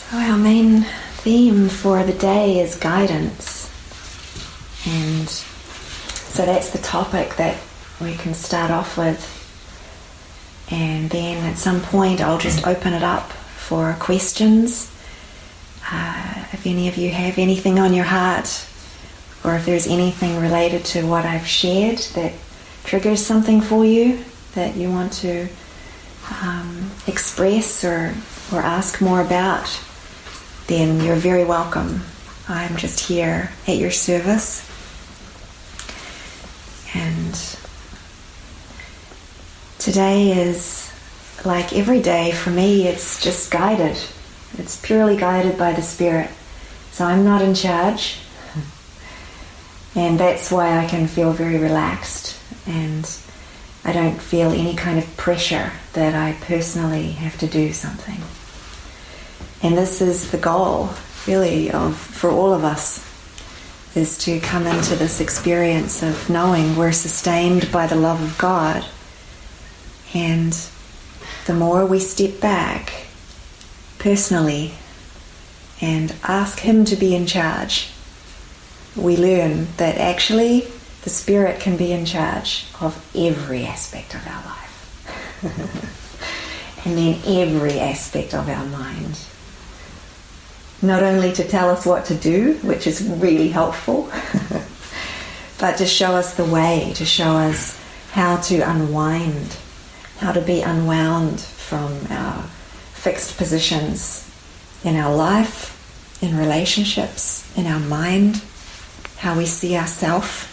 So our main theme for the day is guidance, and so that's the topic that we can start off with, and then at some point I'll just open it up for questions. If any of you have anything on your heart, or if there's anything related to what I've shared that triggers something for you that you want to express or ask more about, then you're very welcome. I'm just here at your service. And today is, like every day for me, it's just guided. It's purely guided by the Spirit. So I'm not in charge. And that's why I can feel very relaxed, and I don't feel any kind of pressure that I personally have to do something. And this is the goal, really, for all of us, is to come into this experience of knowing we're sustained by the love of God. And the more we step back personally and ask Him to be in charge, we learn that actually the Spirit can be in charge of every aspect of our life. And then every aspect of our mind. Not only to tell us what to do, which is really helpful, but to show us the way, to show us how to unwind, how to be unwound from our fixed positions in our life, in relationships, in our mind, how we see ourselves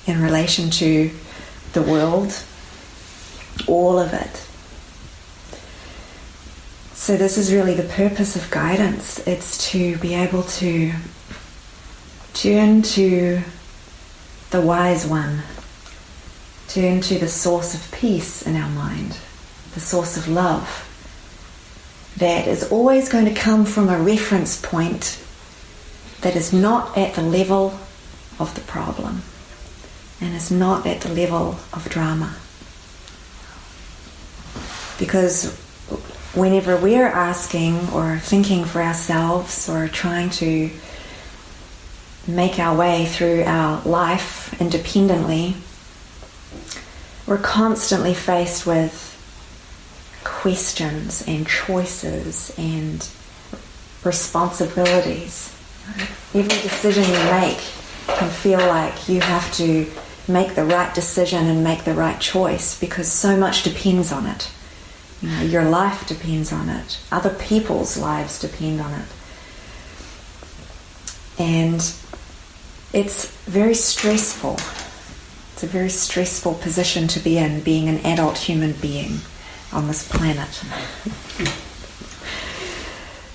in relation to the world, all of it. So this is really the purpose of guidance. It's to be able to turn to the wise one, turn to the source of peace in our mind, the source of love, that is always going to come from a reference point that is not at the level of the problem and is not at the level of drama. Because whenever we're asking or thinking for ourselves or trying to make our way through our life independently, we're constantly faced with questions and choices and responsibilities. Every decision you make can feel like you have to make the right decision and make the right choice because so much depends on it. You know, your life depends on it. Other people's lives depend on it. And it's very stressful. It's a very stressful position to be in, being an adult human being on this planet.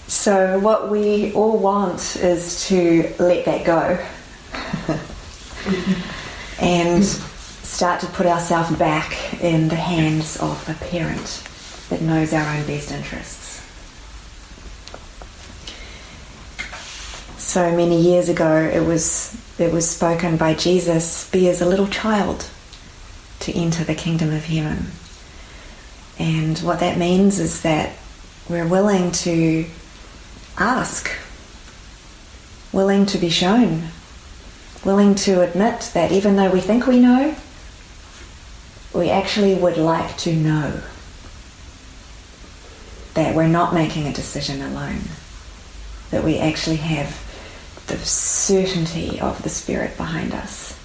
So what we all want is to let that go and start to put ourselves back in the hands of a parent that knows our own best interests. So many years ago it was spoken by Jesus, be as a little child to enter the kingdom of heaven. And what that means is that we're willing to ask, willing to be shown, willing to admit that even though we think we know, we actually would like to know that we're not making a decision alone, that we actually have the certainty of the Spirit behind us,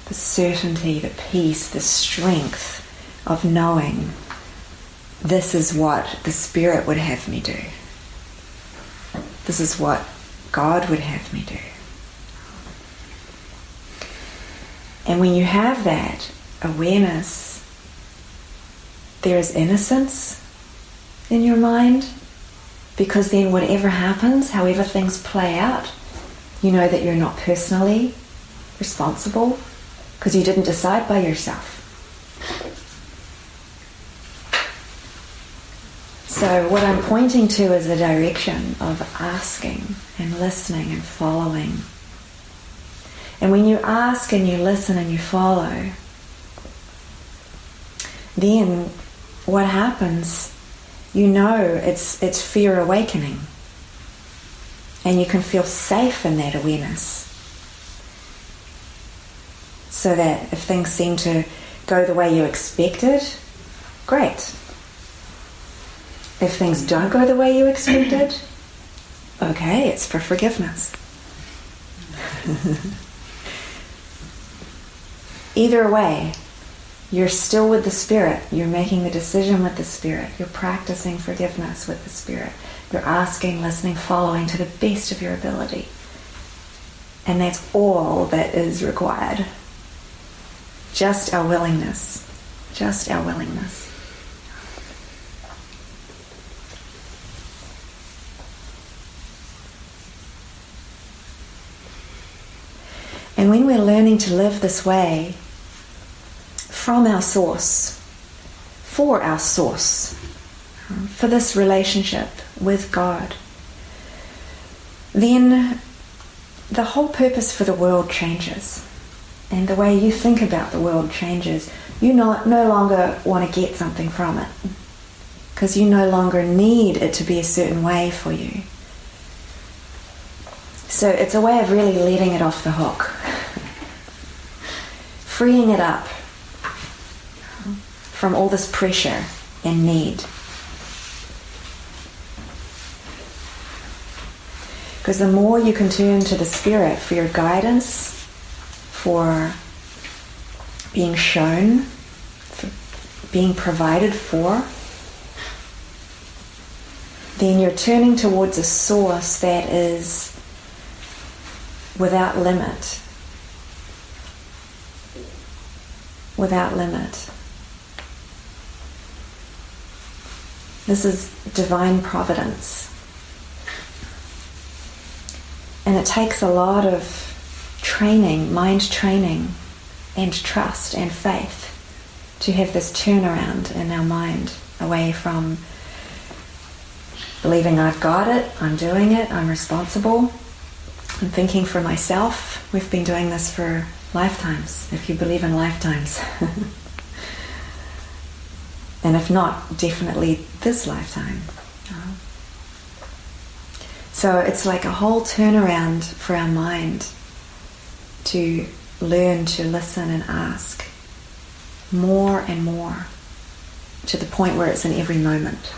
the certainty, the peace, the strength of knowing this is what the Spirit would have me do. This is what God would have me do. And when you have that awareness, there is innocence in your mind, because then whatever happens, however things play out, you know that you're not personally responsible because you didn't decide by yourself. So what I'm pointing to is a direction of asking and listening and following. And when you ask and you listen and you follow, then what happens, you know it's fear awakening. And you can feel safe in that awareness. So that if things seem to go the way you expected, great. If things don't go the way you expected, okay, it's for forgiveness. Either way, you're still with the Spirit. You're making the decision with the Spirit. You're practicing forgiveness with the Spirit. You're asking, listening, following to the best of your ability. And that's all that is required. Just our willingness. Just our willingness. And when we're learning to live this way, from our source, for our source, for this relationship with God, then the whole purpose for the world changes. And the way you think about the world changes. You no longer want to get something from it, because you no longer need it to be a certain way for you. So it's a way of really letting it off the hook. Freeing it up from all this pressure and need. Because the more you can turn to the Spirit for your guidance, for being shown, for being provided for, then you're turning towards a source that is without limit. Without limit. This is divine providence. And it takes a lot of training, mind training, and trust and faith to have this turnaround in our mind away from believing I've got it, I'm doing it, I'm responsible, I'm thinking for myself. We've been doing this for lifetimes, if you believe in lifetimes. And if not, definitely this lifetime. So it's like a whole turnaround for our mind to learn to listen and ask more and more, to the point where it's in every moment.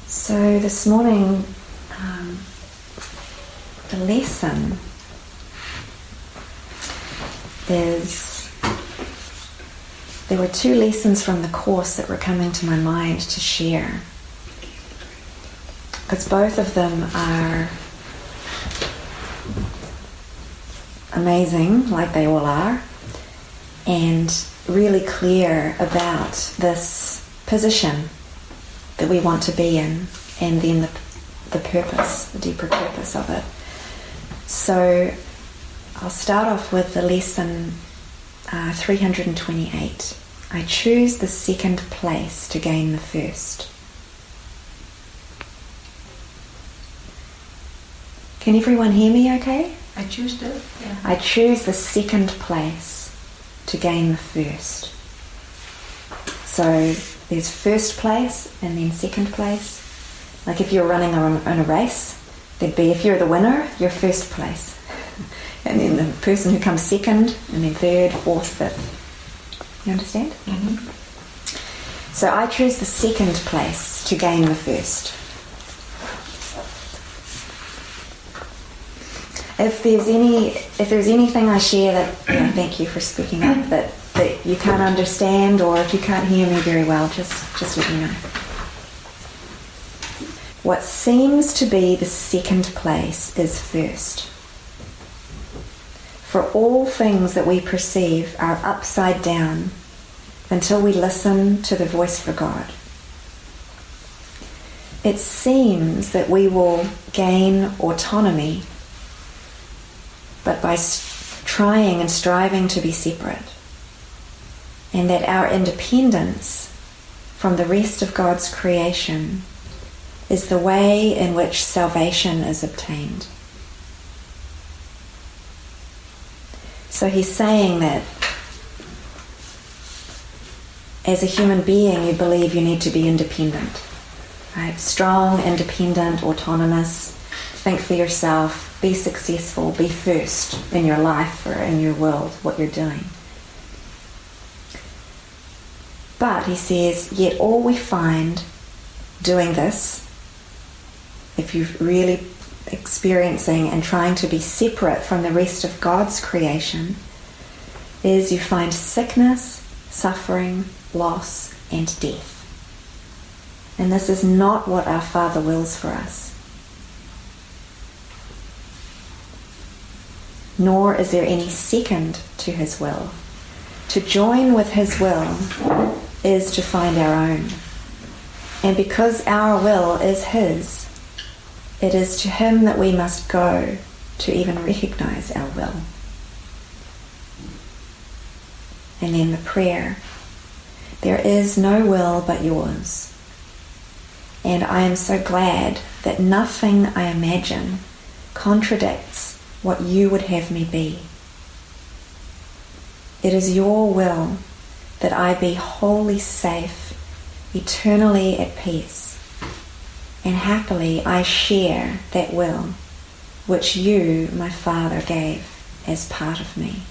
So this morning, the lesson is, there were two lessons from the Course that were coming to my mind to share. Because both of them are amazing, like they all are, and really clear about this position that we want to be in, and then the purpose, the deeper purpose of it. So I'll start off with the lesson 328. I choose the second place to gain the first. Can everyone hear me okay? I choose the... Yeah. I choose the second place to gain the first. So there's first place and then second place. Like if you're running in a race, there'd be, if you're the winner, you're first place. And then the person who comes second, and then third, fourth, fifth. You understand? Mm-hmm. So I choose the second place to gain the first. If there's anything I share that, thank you for speaking up, that you can't understand, or if you can't hear me very well, just let me know. What seems to be the second place is first. For all things that we perceive are upside down until we listen to the voice for God. It seems that we will gain autonomy, but by trying and striving to be separate, and that our independence from the rest of God's creation is the way in which salvation is obtained. So he's saying that as a human being, you believe you need to be independent, right? Strong, independent, autonomous, think for yourself, be successful, be first in your life or in your world, what you're doing. But he says, yet all we find doing this, if you're really experiencing and trying to be separate from the rest of God's creation, is you find sickness, suffering, loss, and death. And this is not what our Father wills for us. Nor is there any second to his will. To join with his will is to find our own. And because our will is his, it is to him that we must go to even recognize our will. And then the prayer. There is no will but yours. And I am so glad that nothing I imagine contradicts what you would have me be. It is your will that I be wholly safe, eternally at peace, and happily I share that will which you, my Father, gave as part of me.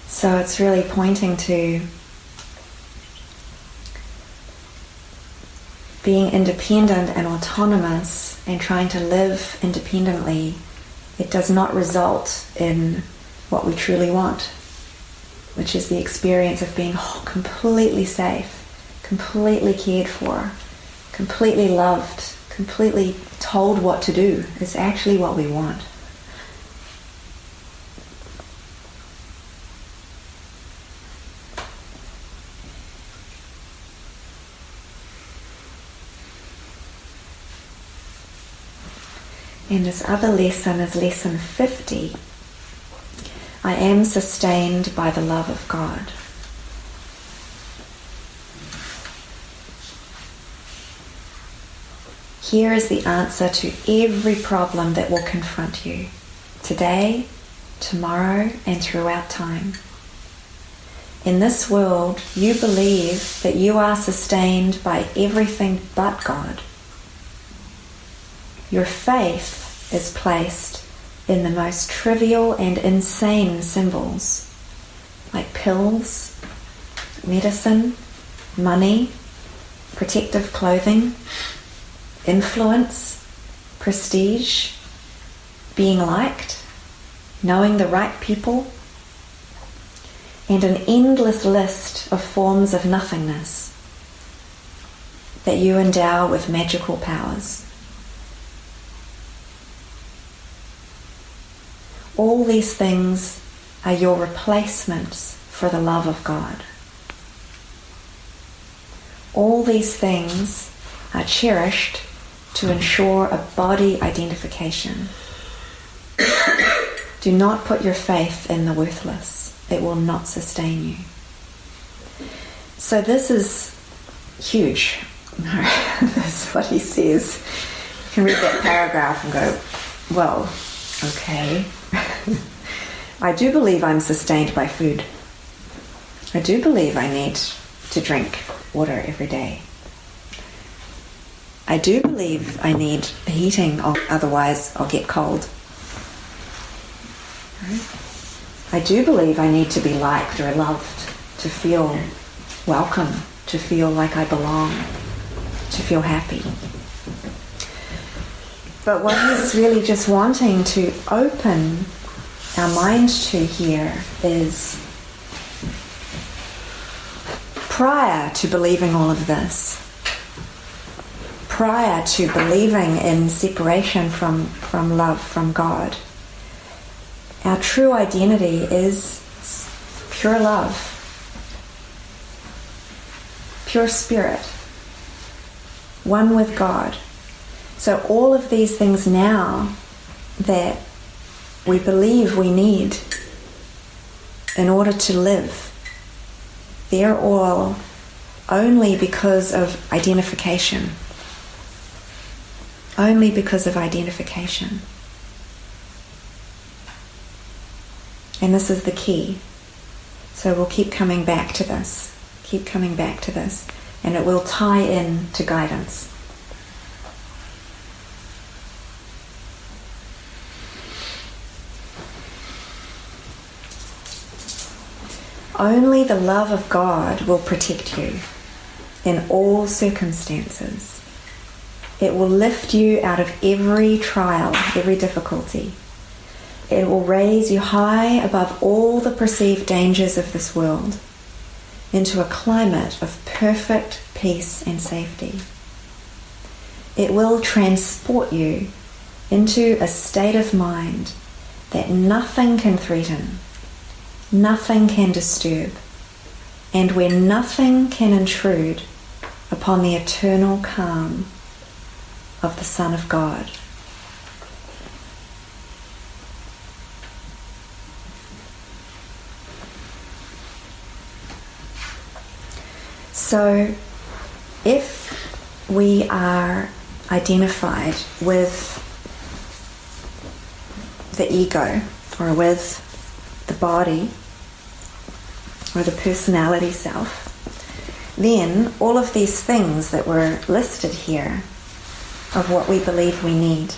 So it's really pointing to being independent and autonomous and trying to live independently. It does not result in what we truly want, which is the experience of being completely safe, completely cared for, completely loved, completely told what to do. Is actually what we want. And this other lesson is lesson 50. I am sustained by the love of God. Here is the answer to every problem that will confront you, today, tomorrow, and throughout time. In this world, you believe that you are sustained by everything but God. Your faith is placed in the most trivial and insane symbols, like pills, medicine, money, protective clothing, influence, prestige, being liked, knowing the right people, and an endless list of forms of nothingness that you endow with magical powers. All these things are your replacements for the love of God. All these things are cherished to ensure a body identification. Do not put your faith in the worthless. It will not sustain you. So this is huge. That's what he says. You can read that paragraph and go, well, okay. I do believe I'm sustained by food. I do believe I need to drink water every day. I do believe I need heating, or otherwise I'll get cold. I do believe I need to be liked or loved, to feel welcome, to feel like I belong, to feel happy. But what he's really just wanting to open our mind to here is, prior to believing all of this, prior to believing in separation from love, from God, our true identity is pure love, pure spirit, one with God. So all of these things now that we believe we need in order to live, they're all only because of identification. Only because of identification. And this is the key. So we'll keep coming back to this. Keep coming back to this. And it will tie in to guidance. Only the love of God will protect you in all circumstances. It will lift you out of every trial, every difficulty. It will raise you high above all the perceived dangers of this world into a climate of perfect peace and safety. It will transport you into a state of mind that nothing can threaten, nothing can disturb, and where nothing can intrude upon the eternal calm of the Son of God. So, if we are identified with the ego, or with the body, or the personality self, then all of these things that were listed here of what we believe we need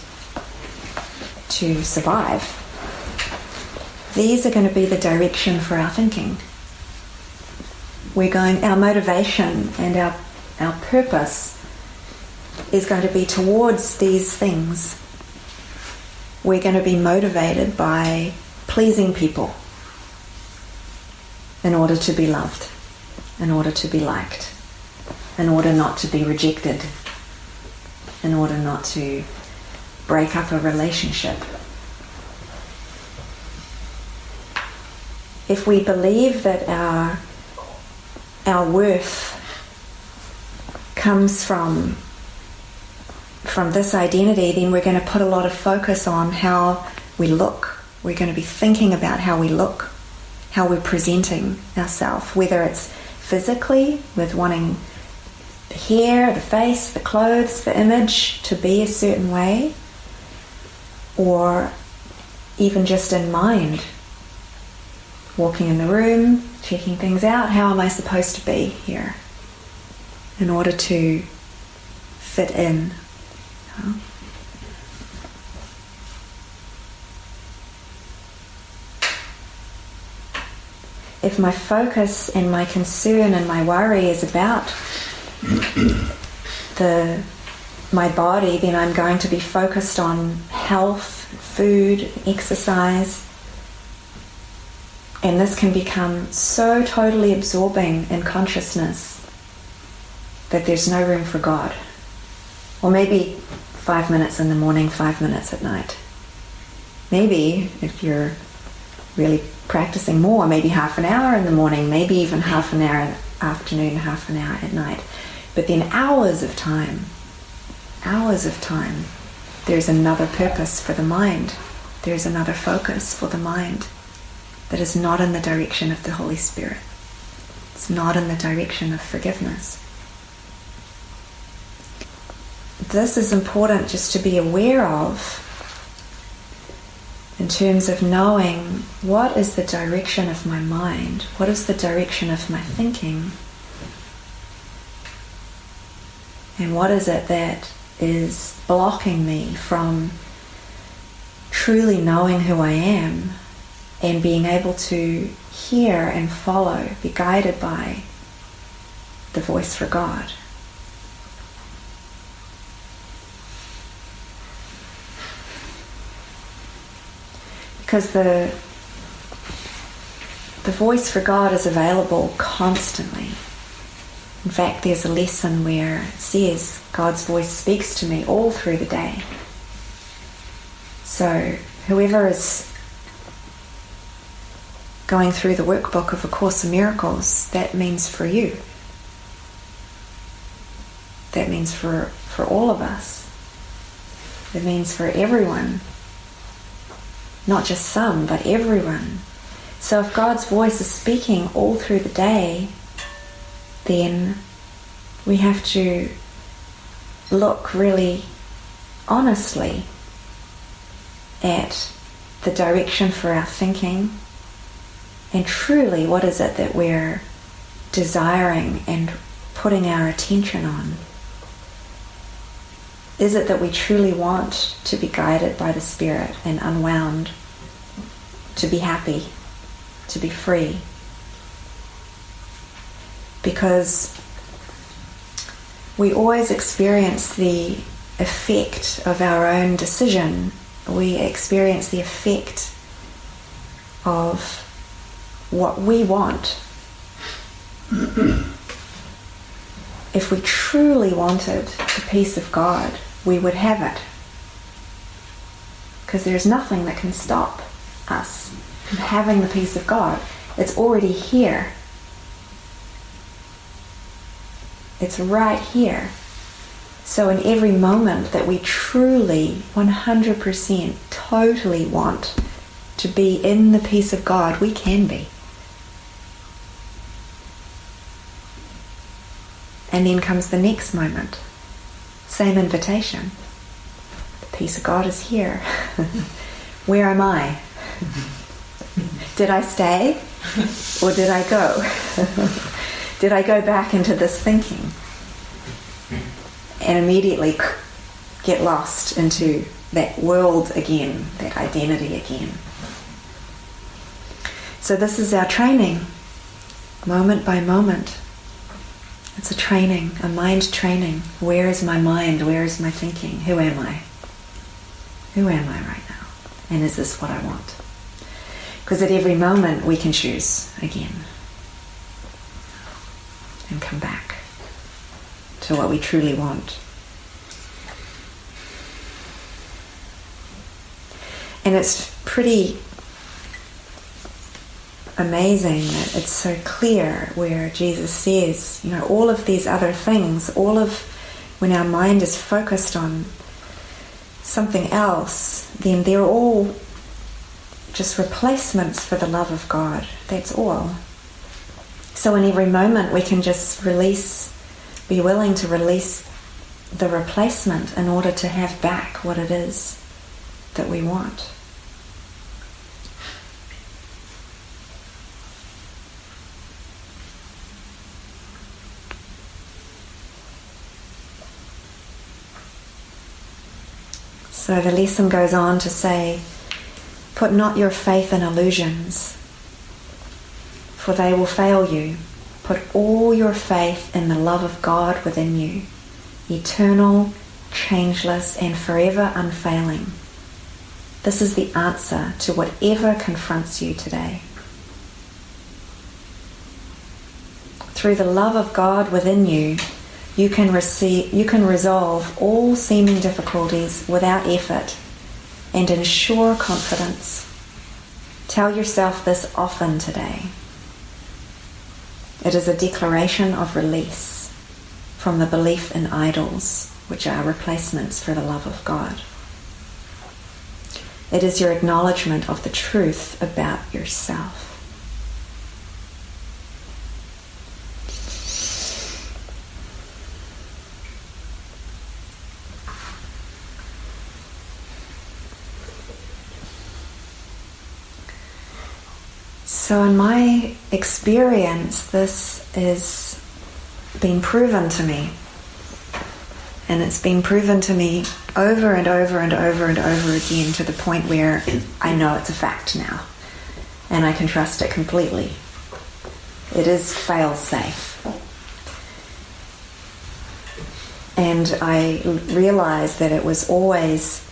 to survive, these are going to be the direction for our thinking. Our motivation and our purpose is going to be towards these things. We're going to be motivated by pleasing people in order to be loved, in order to be liked, in order not to be rejected, in order not to break up a relationship. If we believe that our worth comes from this identity, then we're going to put a lot of focus on how we look. We're going to be thinking about how we look, how we're presenting ourselves, whether it's physically with wanting the hair, the face, the clothes, the image to be a certain way, or even just in mind, walking in the room, checking things out. How am I supposed to be here in order to fit in? If my focus and my concern and my worry is about my body, then I'm going to be focused on health, food, exercise. And this can become so totally absorbing in consciousness that there's no room for God. Or maybe 5 minutes in the morning, 5 minutes at night. Maybe, if you're really practicing more, maybe half an hour in the morning, maybe even half an hour in the afternoon, half an hour at night. But then hours of time, there's another purpose for the mind. There's another focus for the mind that is not in the direction of the Holy Spirit. It's not in the direction of forgiveness. This is important just to be aware of in terms of knowing what is the direction of my mind, what is the direction of my thinking, and what is it that is blocking me from truly knowing who I am and being able to hear and follow, be guided by the voice for God. Because the voice for God is available constantly. In fact, there's a lesson where it says God's voice speaks to me all through the day. So whoever is going through the workbook of A Course in Miracles, that means for you. That means for all of us. It means for everyone. Not just some, but everyone. So if God's voice is speaking all through the day, then we have to look really honestly at the direction for our thinking, and truly what is it that we're desiring and putting our attention on. Is it that we truly want to be guided by the Spirit and unwound, to be happy, to be free? Because we always experience the effect of our own decision. We experience the effect of what we want. If we truly wanted the peace of God, we would have it. Because there's nothing that can stop us from having the peace of God. It's already here. It's right here. So in every moment that we truly, 100%, totally want to be in the peace of God, we can be. And then comes the next moment. Same invitation. The peace of God is here. Where am I? Did I stay? Or did I go? Did I go back into this thinking? And immediately get lost into that world again, that identity again. So this is our training, moment by moment. It's a training, a mind training. Where is my mind? Where is my thinking? Who am I? Who am I right now? And is this what I want? Because at every moment we can choose again and come back to what we truly want. And it's pretty amazing that it's so clear where Jesus says, all of these other things, all of when our mind is focused on something else, then they're all just replacements for the love of God. That's all. So in every moment we can just be willing to release the replacement in order to have back what it is that we want. So the lesson goes on to say, put not your faith in illusions, for they will fail you. Put all your faith in the love of God within you, eternal, changeless, and forever unfailing. This is the answer to whatever confronts you today. Through the love of God within you, you can resolve all seeming difficulties without effort and in sure confidence. Tell yourself this often today. It is a declaration of release from the belief in idols, which are replacements for the love of God. It is your acknowledgement of the truth about yourself. So in my experience, this has been proven to me. And it's been proven to me over and over and over and over again, to the point where I know it's a fact now. And I can trust it completely. It is fail-safe. And I realized that it was always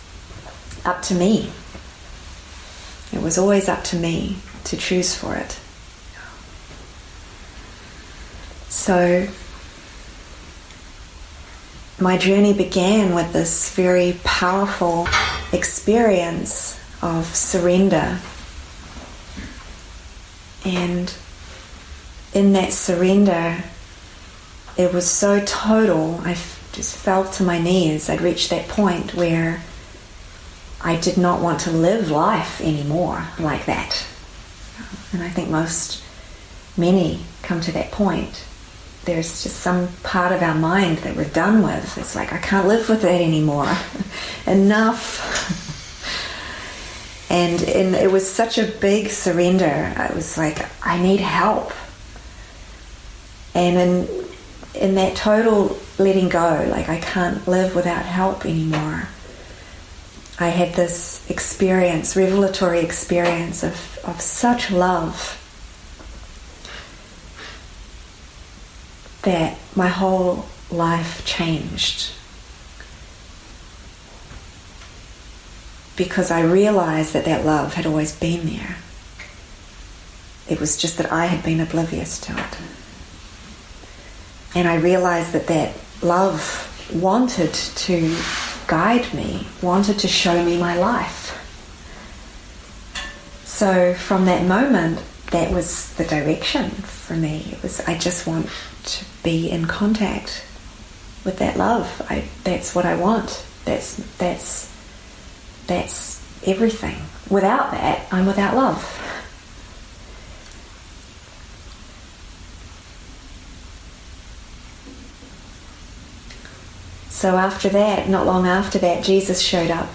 up to me. It was always up to me to choose for it. So my journey began with this very powerful experience of surrender And in that surrender, it was so total. I just fell to my knees. I'd reached that point where I did not want to live life anymore like that. And I think many come to that point. There's just some part of our mind that we're done with. It's like, I can't live with that anymore. Enough. And it was such a big surrender. I was like, I need help. And in that total letting go, like, I can't live without help anymore, I had this experience, revelatory experience of such love that my whole life changed. Because I realized that love had always been there. It was just that I had been oblivious to it. And I realized that love wanted to guide me, wanted to show me my life. So from that moment, that was the direction for me. It was, I just want to be in contact with that love. That's what I want. That's everything. Without that, I'm without love. So after that, not long after that, Jesus showed up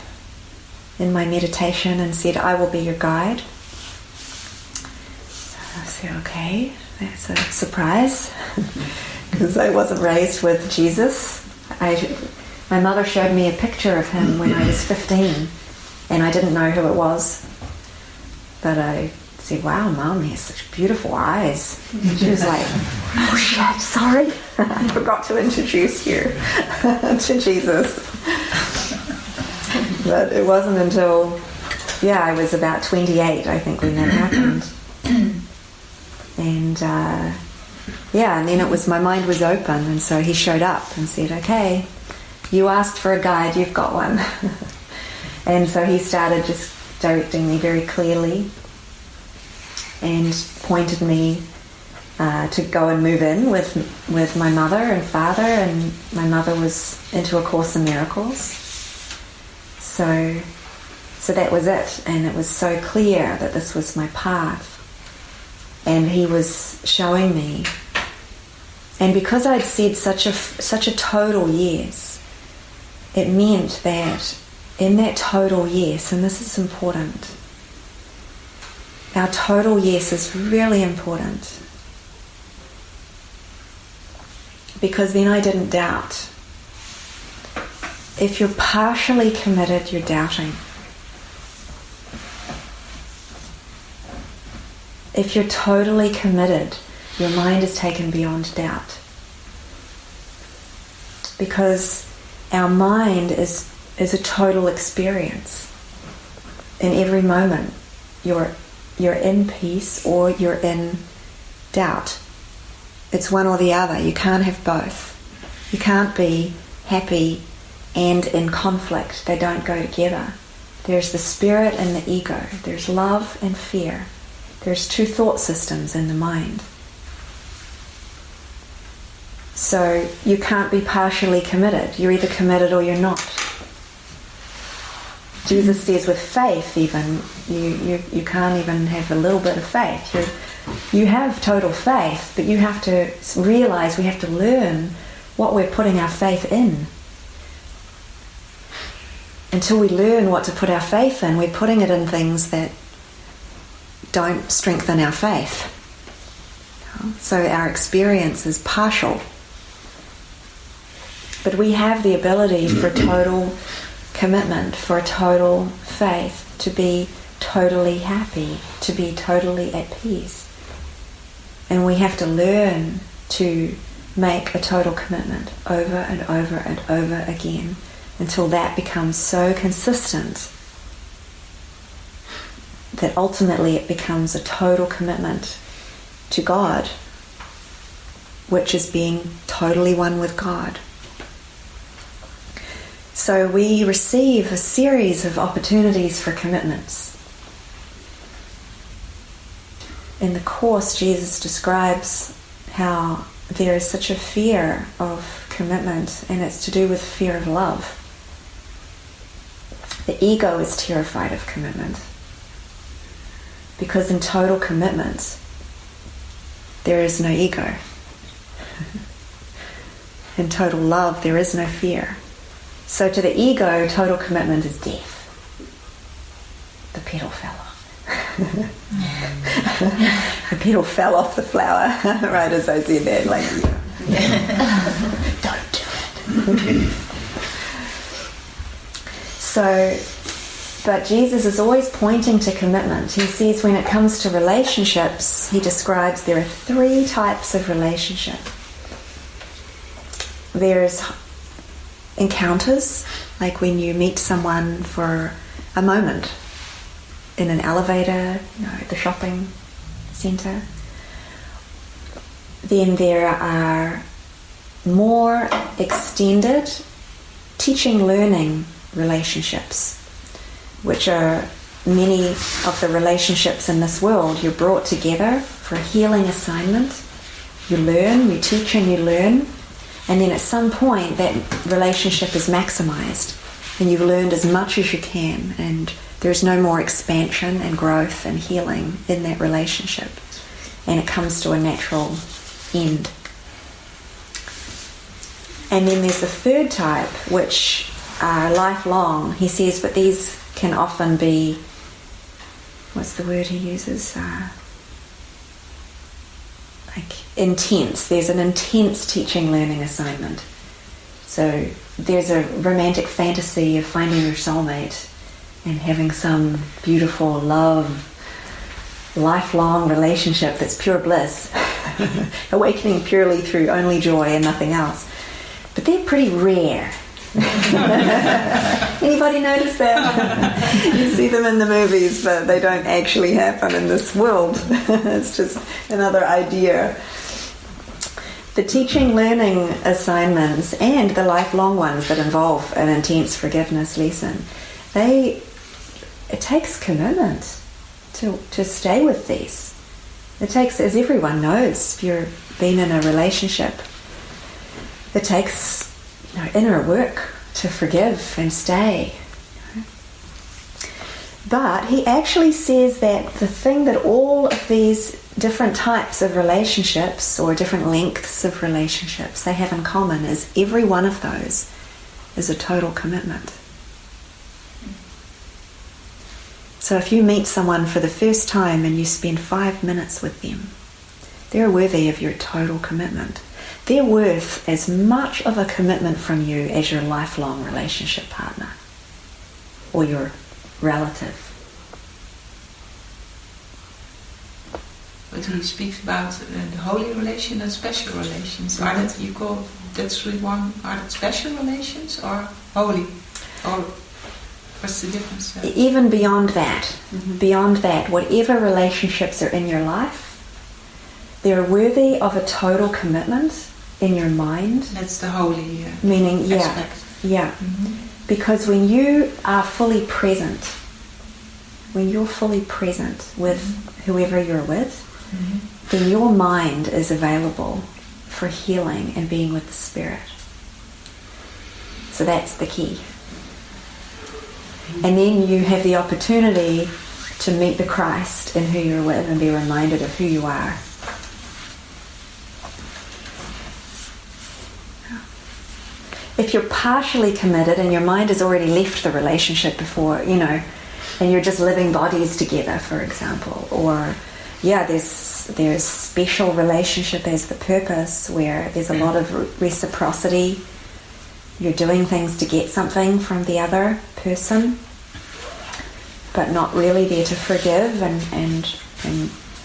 in my meditation and said, I will be your guide. So I said, okay, that's a surprise, because I wasn't raised with Jesus. My mother showed me a picture of him when I was 15, and I didn't know who it was. But I said, wow, Mum, he has such beautiful eyes. And she was like, oh shit, sorry. I forgot to introduce you to Jesus. But it wasn't until, I was about 28, I think, when that happened. And and then it was, my mind was open, and so he showed up and said, okay, you asked for a guide, you've got one. And so he started just directing me very clearly and pointed me to go and move in with my mother and father, and my mother was into A Course in Miracles. So that was it, and it was so clear that this was my path. And he was showing me. And because I'd said such a total yes, it meant that in that total yes, and this is important, our total yes is really important, because then I didn't doubt. If you're partially committed, you're doubting. If you're totally committed, your mind is taken beyond doubt. Because our mind is a total experience. In every moment, you're in peace or you're in doubt. It's one or the other. You can't have both. You can't be happy and in conflict. They don't go together. There's the spirit and the ego. There's love and fear. There's two thought systems in the mind. So you can't be partially committed. You're either committed or you're not. Jesus says with faith even, you can't even have a little bit of faith. You have total faith, but you have to realize we have to learn what we're putting our faith in. Until we learn what to put our faith in, we're putting it in things that don't strengthen our faith. So our experience is partial. But we have the ability for total commitment, for a total faith, to be totally happy, to be totally at peace. And we have to learn to make a total commitment over and over and over again until that becomes so consistent that ultimately it becomes a total commitment to God, which is being totally one with God. So we receive a series of opportunities for commitments. in the Course, Jesus describes how there is such a fear of commitment, and it's to do with fear of love. The ego is terrified of commitment, because in total commitment, there is no ego. In total love, there is no fear. So to the ego, total commitment is death. The petal fell off. The petal fell off the flower, right as I said that, like, don't do it. So, but Jesus is always pointing to commitment. He says when it comes to relationships, he describes there are 3 types of relationship. There's encounters, like when you meet someone for a moment in an elevator, at the shopping centre. Then there are more extended teaching-learning relationships, which are many of the relationships in this world. You're brought together for a healing assignment. You learn, you teach and you learn. And then at some point that relationship is maximized and you've learned as much as you can, and there's no more expansion and growth and healing in that relationship, and it comes to a natural end. And then there's the 3rd type, which are lifelong. He says, but these can often be, what's the word he uses? Like intense. There's an intense teaching learning assignment. So there's a romantic fantasy of finding your soulmate and having some beautiful love, lifelong relationship that's pure bliss, awakening purely through only joy and nothing else. But they're pretty rare. Anybody notice that? You see them in the movies, but they don't actually happen in this world. It's just another idea. The teaching learning assignments and the lifelong ones that involve an intense forgiveness lesson, it takes commitment to stay with these. It takes, as everyone knows, if you've been in a relationship, it takes inner work to forgive and stay. But he actually says that the thing that all of these different types of relationships or different lengths of relationships they have in common is every one of those is a total commitment. So if you meet someone for the first time and you spend 5 minutes with them, they're worthy of your total commitment. They're worth as much of a commitment from you as your lifelong relationship partner or your relative. But he speaks about the holy relation and special relations. Are that you call that's really one? Are that special relations or holy? Or what's the difference? Even beyond that, whatever relationships are in your life, they're worthy of a total commitment in your mind. That's the holy meaning, aspect. Yeah. Mm-hmm. Because when you are fully present, when you're fully present with whoever you're with, then your mind is available for healing and being with the Spirit. So that's the key. And then you have the opportunity to meet the Christ in who you're with and be reminded of who you are. If you're partially committed and your mind has already left the relationship before, and you're just living bodies together, for example, or there's special relationship as the purpose where there's a lot of reciprocity. You're doing things to get something from the other person, but not really there to forgive and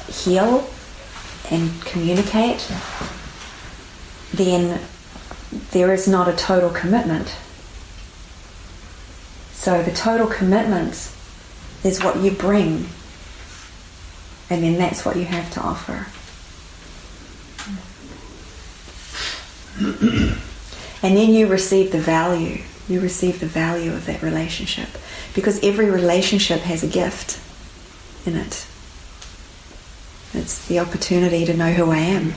heal and communicate. Then there is not a total commitment. So the total commitment is what you bring, and then that's what you have to offer. And then you receive the value. You receive the value of that relationship, because every relationship has a gift in it. It's the opportunity to know who I am.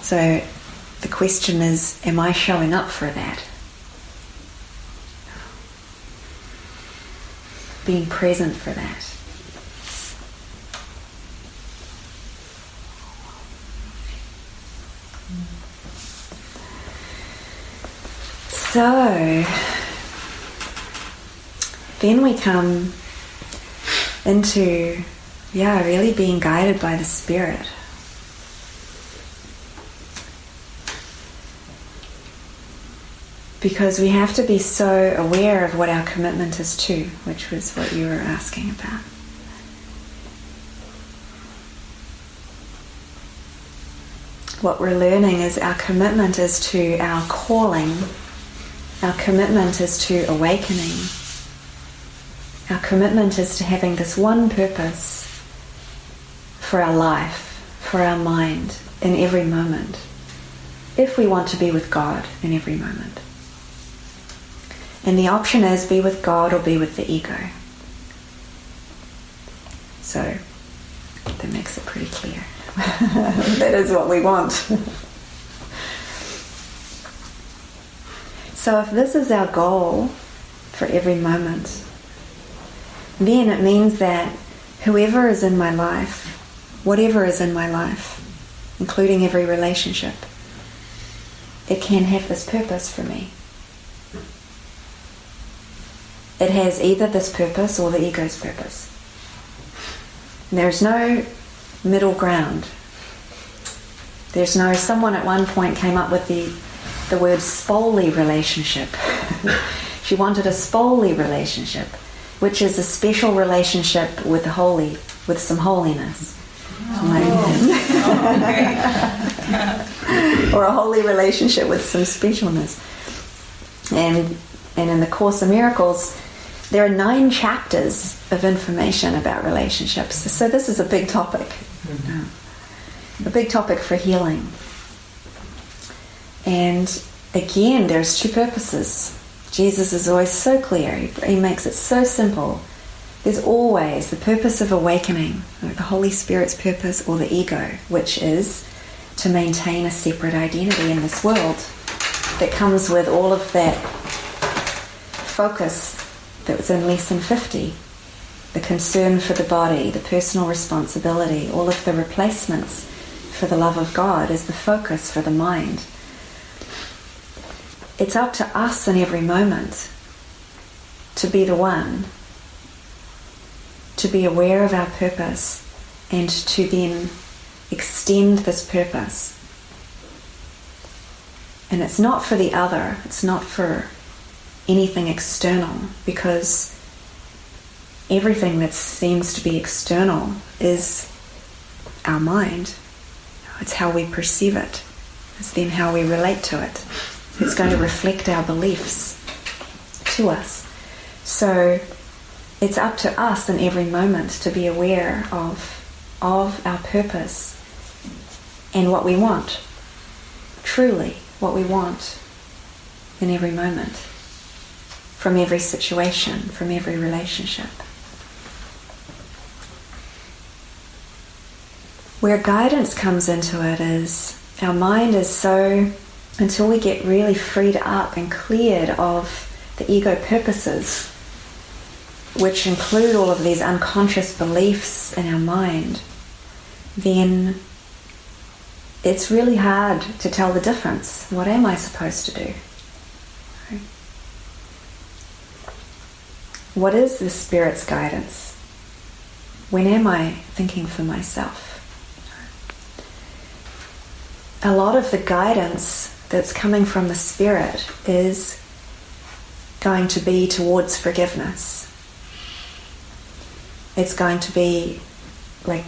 So the question is, am I showing up for that? Being present for that. So then we come into, really being guided by the Spirit. Because we have to be so aware of what our commitment is to, which was what you were asking about. What we're learning is our commitment is to our calling. Our commitment is to awakening. Our commitment is to having this one purpose for our life, for our mind, in every moment, if we want to be with God in every moment. And the option is be with God or be with the ego. So that makes it pretty clear. That is what we want. So if this is our goal for every moment, then it means that whoever is in my life, whatever is in my life, including every relationship, it can have this purpose for me. It has either this purpose or the ego's purpose. And there's no middle ground. There's no, someone at one point came up with the word spolly relationship. She wanted a spolly relationship, which is a special relationship with the holy, with some holiness. Or a holy relationship with some specialness. And in the Course of Miracles, there are 9 chapters of information about relationships. So this is a big topic. A big topic for healing. And again, there's 2 purposes. Jesus is always so clear. He makes it so simple. There's always the purpose of awakening, or the Holy Spirit's purpose, or the ego, which is to maintain a separate identity in this world that comes with all of that focus that was in Lesson 50. The concern for the body, the personal responsibility, all of the replacements for the love of God is the focus for the mind. It's up to us in every moment to be the one, to be aware of our purpose, and to then extend this purpose. And it's not for the other, it's not for anything external, because everything that seems to be external is our mind. It's how we perceive it. It's then how we relate to it. It's going to reflect our beliefs to us. So it's up to us in every moment to be aware of our purpose and what we want, truly what we want in every moment, from every situation, from every relationship. Where guidance comes into it is our mind is so, until we get really freed up and cleared of the ego purposes, which include all of these unconscious beliefs in our mind, then it's really hard to tell the difference. What am I supposed to do? What is the Spirit's guidance? When am I thinking for myself? A lot of the guidance that's coming from the Spirit is going to be towards forgiveness. It's going to be like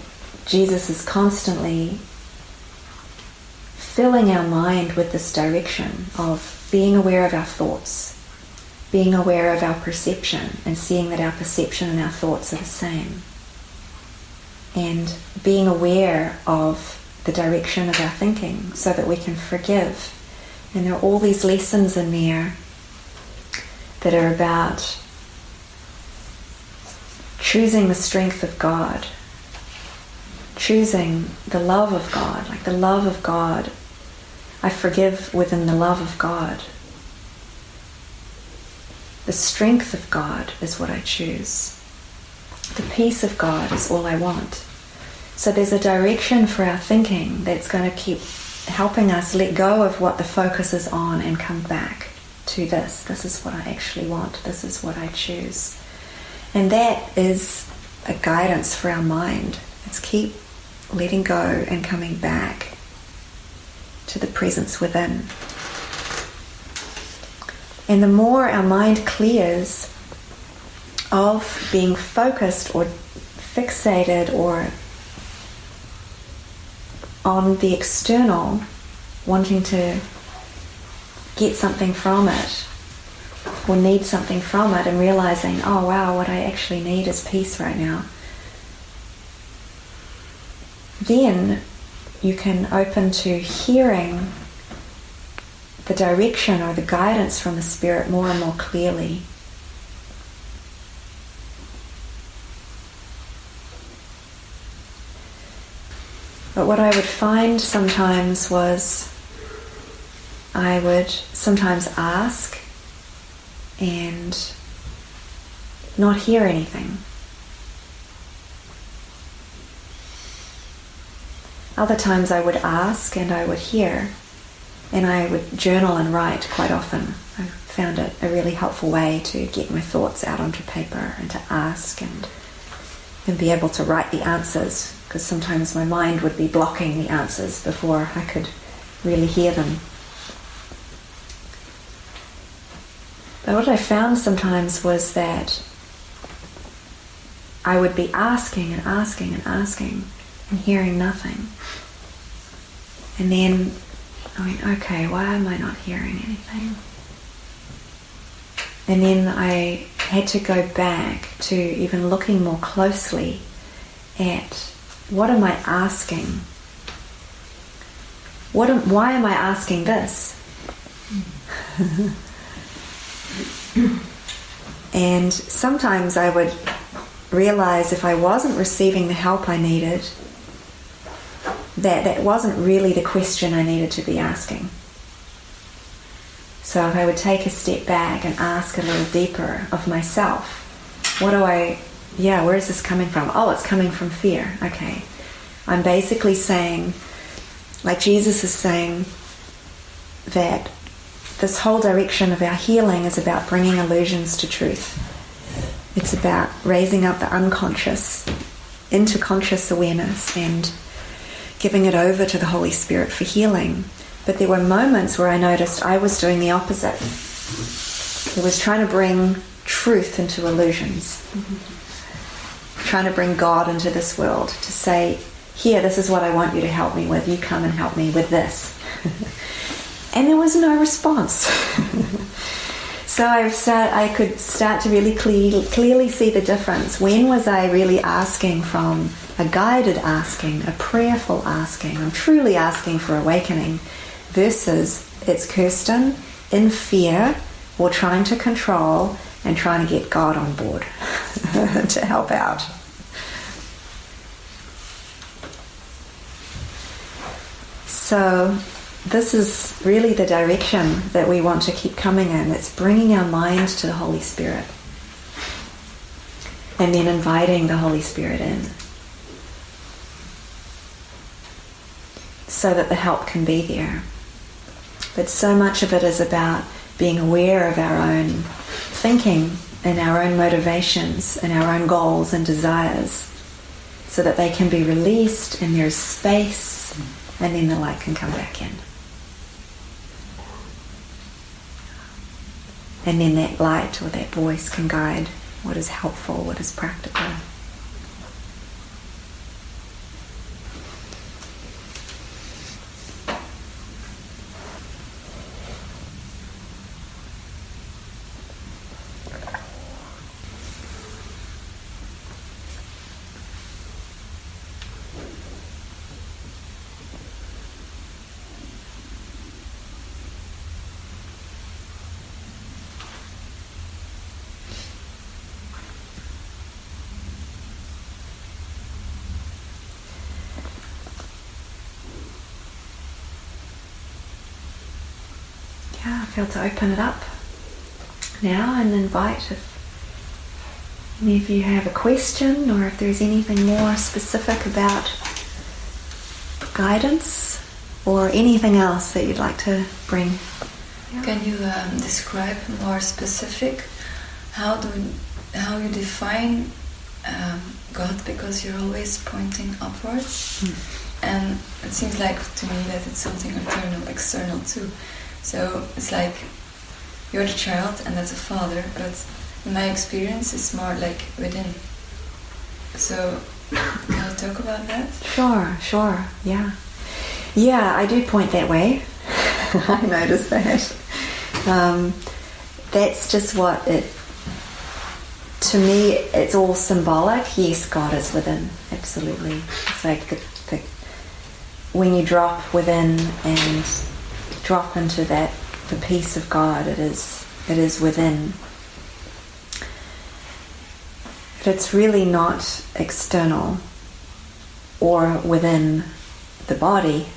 Jesus is constantly filling our mind with this direction of being aware of our thoughts, being aware of our perception, and seeing that our perception and our thoughts are the same, and being aware of the direction of our thinking so that we can forgive. And there are all these lessons in there that are about choosing the strength of God choosing the love of God, like the love of God. I forgive within the love of God. The strength of God is what I choose. The peace of God is all I want. So there's a direction for our thinking that's going to keep helping us let go of what the focus is on and come back to this. This is what I actually want. This is what I choose. And that is a guidance for our mind. It's keep letting go and coming back to the presence within. And the more our mind clears of being focused or fixated or on the external, wanting to get something from it or need something from it, and realizing, oh wow, what I actually need is peace right now, then you can open to hearing the direction or the guidance from the Spirit more and more clearly. But what I would find sometimes was I would sometimes ask and not hear anything. Other times I would ask and I would hear, and I would journal and write quite often. I found it a really helpful way to get my thoughts out onto paper and to ask and be able to write the answers, because sometimes my mind would be blocking the answers before I could really hear them. But what I found sometimes was that I would be asking and asking and asking and hearing nothing. And then I went, okay, why am I not hearing anything? And then I had to go back to even looking more closely at what am I asking? Why am I asking this? And sometimes I would realize if I wasn't receiving the help I needed, that wasn't really the question I needed to be asking. So if I would take a step back and ask a little deeper of myself, where is this coming from? Oh, it's coming from fear. Okay. I'm basically saying, like Jesus is saying, that this whole direction of our healing is about bringing illusions to truth. It's about raising up the unconscious into conscious awareness and giving it over to the Holy Spirit for healing. But there were moments where I noticed I was doing the opposite. It was trying to bring truth into illusions. Trying to bring God into this world, to say, here, this is what I want you to help me with. You come and help me with this. And there was no response. So I could start to really clearly see the difference. When was I really asking from a guided asking, a prayerful asking? I'm truly asking for awakening, versus it's Kirsten in fear or trying to control and trying to get God on board to help out. So this is really the direction that we want to keep coming in. It's bringing our mind to the Holy Spirit and then inviting the Holy Spirit in so that the help can be there. But so much of it is about being aware of our own thinking and our own motivations and our own goals and desires, so that they can be released and there's space, and then the light can come back in. And then that light or that voice can guide what is helpful, what is practical. yeah, I feel to open it up now and invite if any of you have a question or if there's anything more specific about guidance or anything else that you'd like to bring. Yeah. Can you describe more specific how you define God, because you're always pointing upwards, and it seems like to me that it's something internal, external too. So it's like you're the child and that's a father, but in my experience it's more like within. So can you talk about that? Sure, yeah. Yeah, I do point that way. I noticed that. That's just what it, to me, it's all symbolic. Yes, God is within, absolutely. It's like when you drop within and drop into that, the peace of God, it is within. But it's really not external or within the body.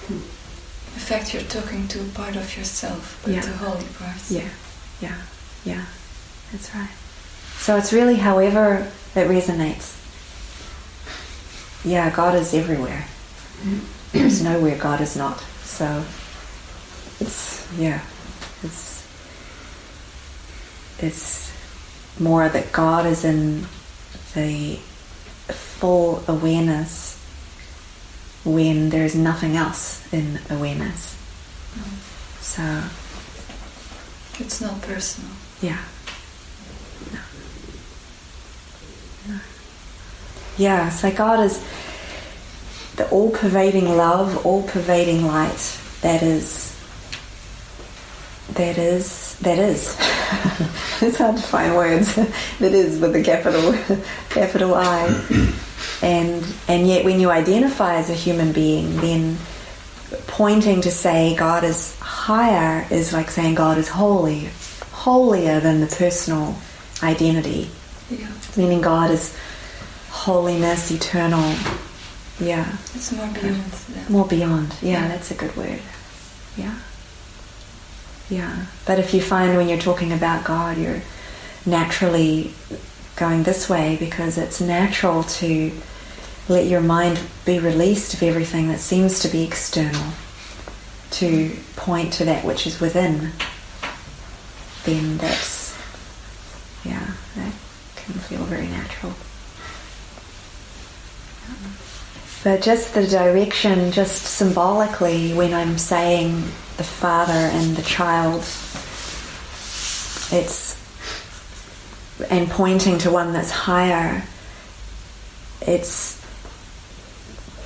In fact, you're talking to a part of yourself, but the holy part. Yeah, that's right. So it's really however it resonates. Yeah, God is everywhere. There's nowhere God is not. So it's more that God is in the full awareness when there's nothing else in awareness. So it's not personal. Yeah. No. Yeah, so God is the all-pervading love, all-pervading light. That is. It's hard to find words. That is with the capital I. And yet when you identify as a human being, then pointing to say God is higher is like saying God is holy, holier than the personal identity. Yeah. Meaning God is holiness, eternal. Yeah. It's more beyond that. More beyond. Yeah, that's a good word. Yeah. Yeah. But if you find when you're talking about God, you're naturally going this way because it's natural to let your mind be released of everything that seems to be external, to point to that which is within, then that can feel very natural. But just the direction, just symbolically, when I'm saying the father and the child, and pointing to one that's higher, it's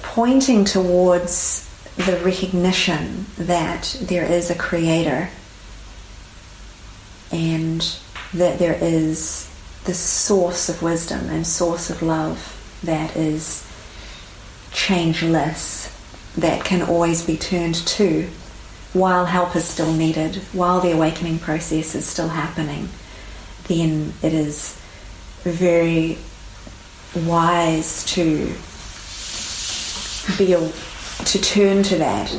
pointing towards the recognition that there is a creator and that there is the source of wisdom and source of love that is changeless, that can always be turned to while help is still needed, while the awakening process is still happening. Then it is very wise to turn to that.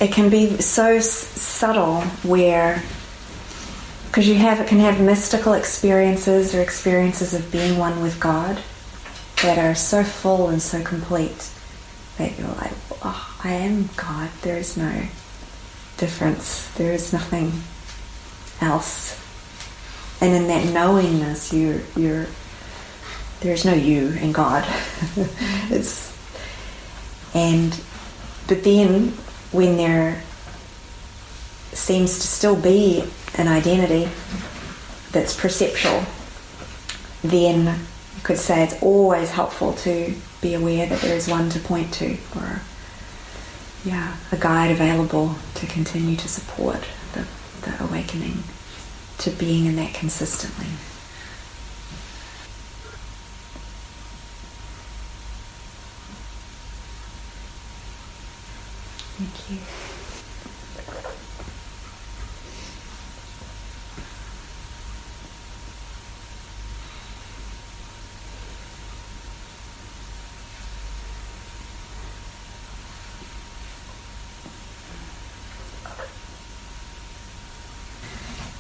It can be so subtle where, because it can have mystical experiences or experiences of being one with God that are so full and so complete that you're like, oh, I am God. There is no difference. There is nothing else. And in that knowingness, there's no you in God. But then when there seems to still be an identity that's perceptual, then you could say it's always helpful to be aware that there is one to point to, or a guide available to continue to support the awakening to being in that consistently. Thank you.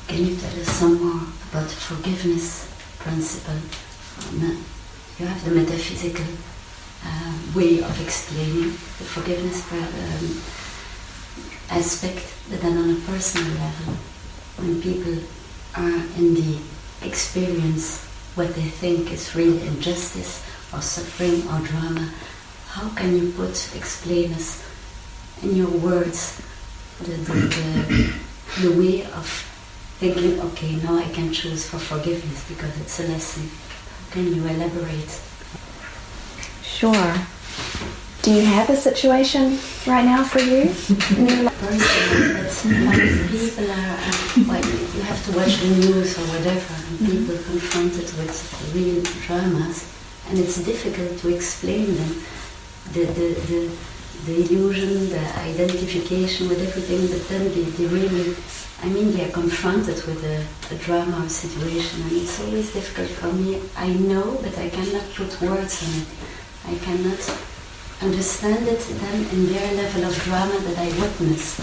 Can you tell us some more about the forgiveness principle? You have the metaphysical way of explaining the forgiveness aspect, but then on a personal level, when people are in the experience what they think is real injustice or suffering or drama, how can you explain us in your words the way of thinking, okay, now I can choose for forgiveness because it's a lesson. Can you elaborate? Sure. Do you have a situation right now for you? Personally, but people are, you have to watch the news or whatever, and people confronted with real dramas, and it's difficult to explain them. The illusion, the identification with everything, but then they really, they are confronted with a drama or situation, and it's always difficult for me. I know, but I cannot put words on it. I cannot understand it then in their level of drama that I witness.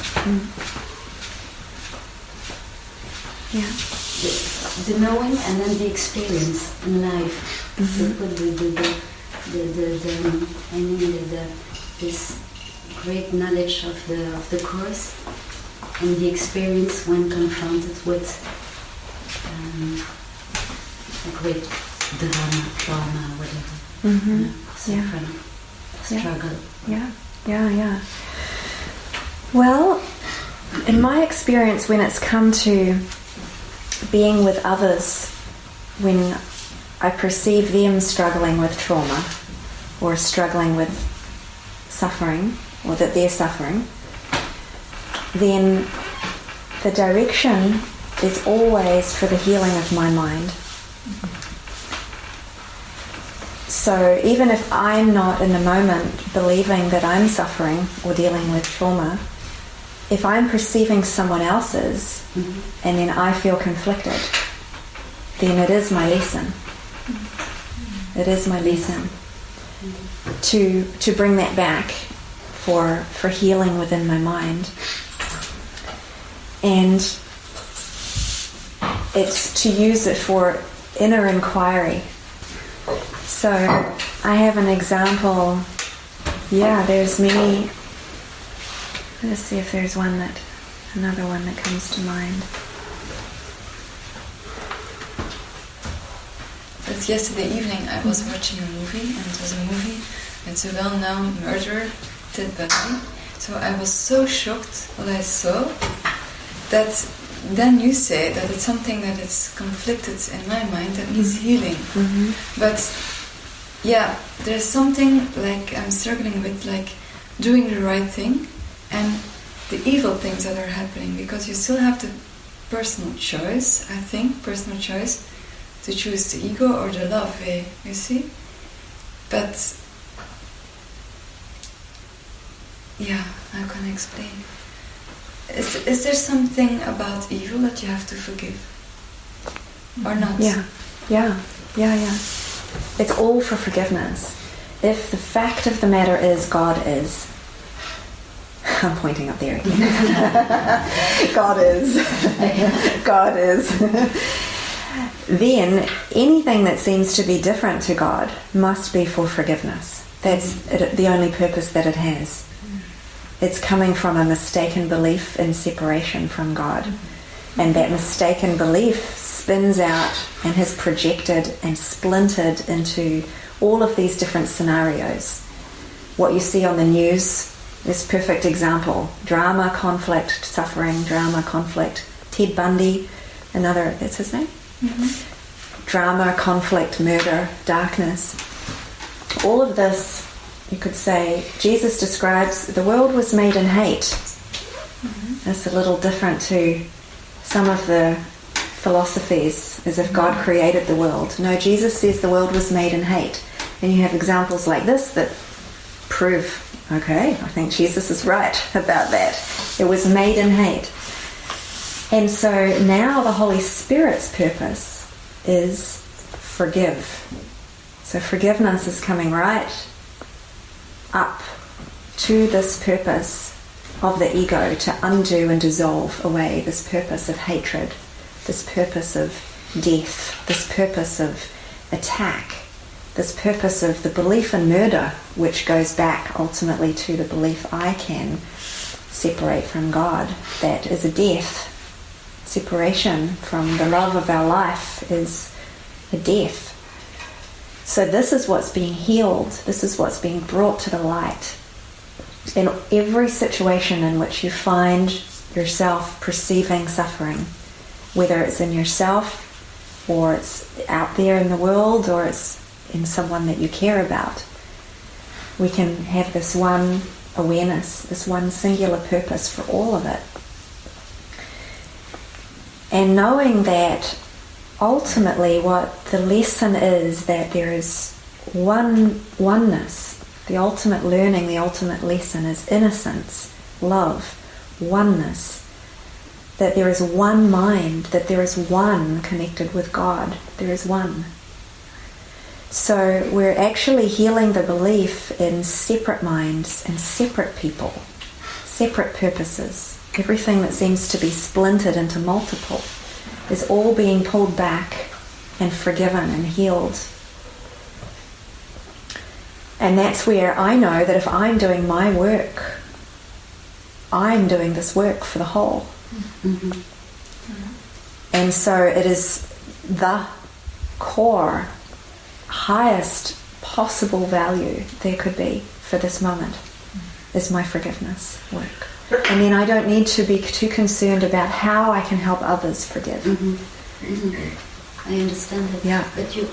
Yeah. The knowing and then the experience in life. This great knowledge of the course and the experience when confronted with a great drama, whatever. Suffering, struggle. Yeah. Well, in my experience, when it's come to being with others, when I perceive them struggling with trauma or struggling with suffering, or that they're suffering, then the direction is always for the healing of my mind. So even if I'm not in the moment believing that I'm suffering or dealing with trauma, if I'm perceiving someone else's and then I feel conflicted, then it is my lesson. It is my lesson to bring that back for healing within my mind. And it's to use it for inner inquiry. So I have an example. Yeah, there's many. Let's see if there's another one that comes to mind. But yesterday evening I was watching a movie, and it was a movie, it's a well-known murderer, Ted Bundy. So I was so shocked what I saw, that then you say that it's something that is conflicted in my mind that needs healing. But yeah, there's something like I'm struggling with, like doing the right thing and the evil things that are happening, because you still have the personal choice, I think, to choose the ego or the love way, you see? But yeah, how can I explain? Is there something about evil that you have to forgive? Or not? Yeah. It's all for forgiveness. If the fact of the matter is God is, I'm pointing up there again. God is, then anything that seems to be different to God must be for forgiveness. That's the only purpose that it has. It's coming from a mistaken belief in separation from God. And that mistaken belief spins out and has projected and splintered into all of these different scenarios. What you see on the news is a perfect example. Drama, conflict, suffering, drama, conflict. Ted Bundy, that's his name? Drama, conflict, murder, darkness. All of this, you could say, Jesus describes the world was made in hate. It's a little different to some of the philosophies, as if God created the world. No, Jesus says the world was made in hate. And you have examples like this that prove, okay, I think Jesus is right about that. It was made in hate. And so now the Holy Spirit's purpose is forgive. So forgiveness is coming right up to this purpose of the ego, to undo and dissolve away this purpose of hatred this purpose of death, this purpose of attack, this purpose of the belief in murder, which goes back ultimately to the belief I can separate from God. That is a death. Separation from the love of our life is a death. So this is what's being healed. This is what's being brought to the light. In every situation in which you find yourself perceiving suffering, whether it's in yourself or it's out there in the world or it's in someone that you care about, we can have this one awareness, this one singular purpose for all of it. And knowing that ultimately what the lesson is, that there is oneness. The ultimate learning, the ultimate lesson is innocence, love, oneness. That there is one mind, that there is one connected with God. There is one. So we're actually healing the belief in separate minds and separate people, separate purposes. Everything that seems to be splintered into multiple is all being pulled back and forgiven and healed. And that's where I know that if I'm doing my work, I'm doing this work for the whole. Mm-hmm. Mm-hmm. And so it is the core, highest possible value there could be for this moment is my forgiveness work. And then I don't need to be too concerned about how I can help others forgive. Mm-hmm. Mm-hmm. I understand that. Yeah. But you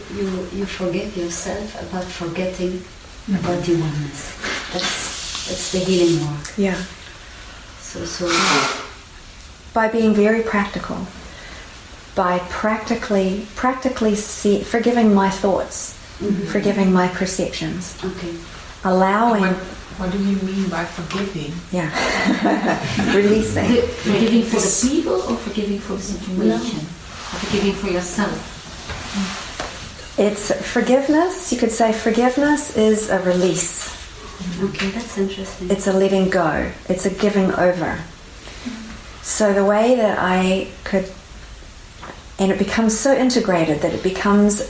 forgive yourself about forgetting about the oneness. That's the healing work. Yeah. So by being very practical, by practically forgiving my thoughts, forgiving my perceptions, allowing. What do you mean by forgiving? Yeah, releasing. Forgiving for the people or forgiving for the situation? Or forgiving for yourself? It's forgiveness. You could say forgiveness is a release. Okay, that's interesting. It's a letting go. It's a giving over. So the way that I could, and it becomes so integrated that it becomes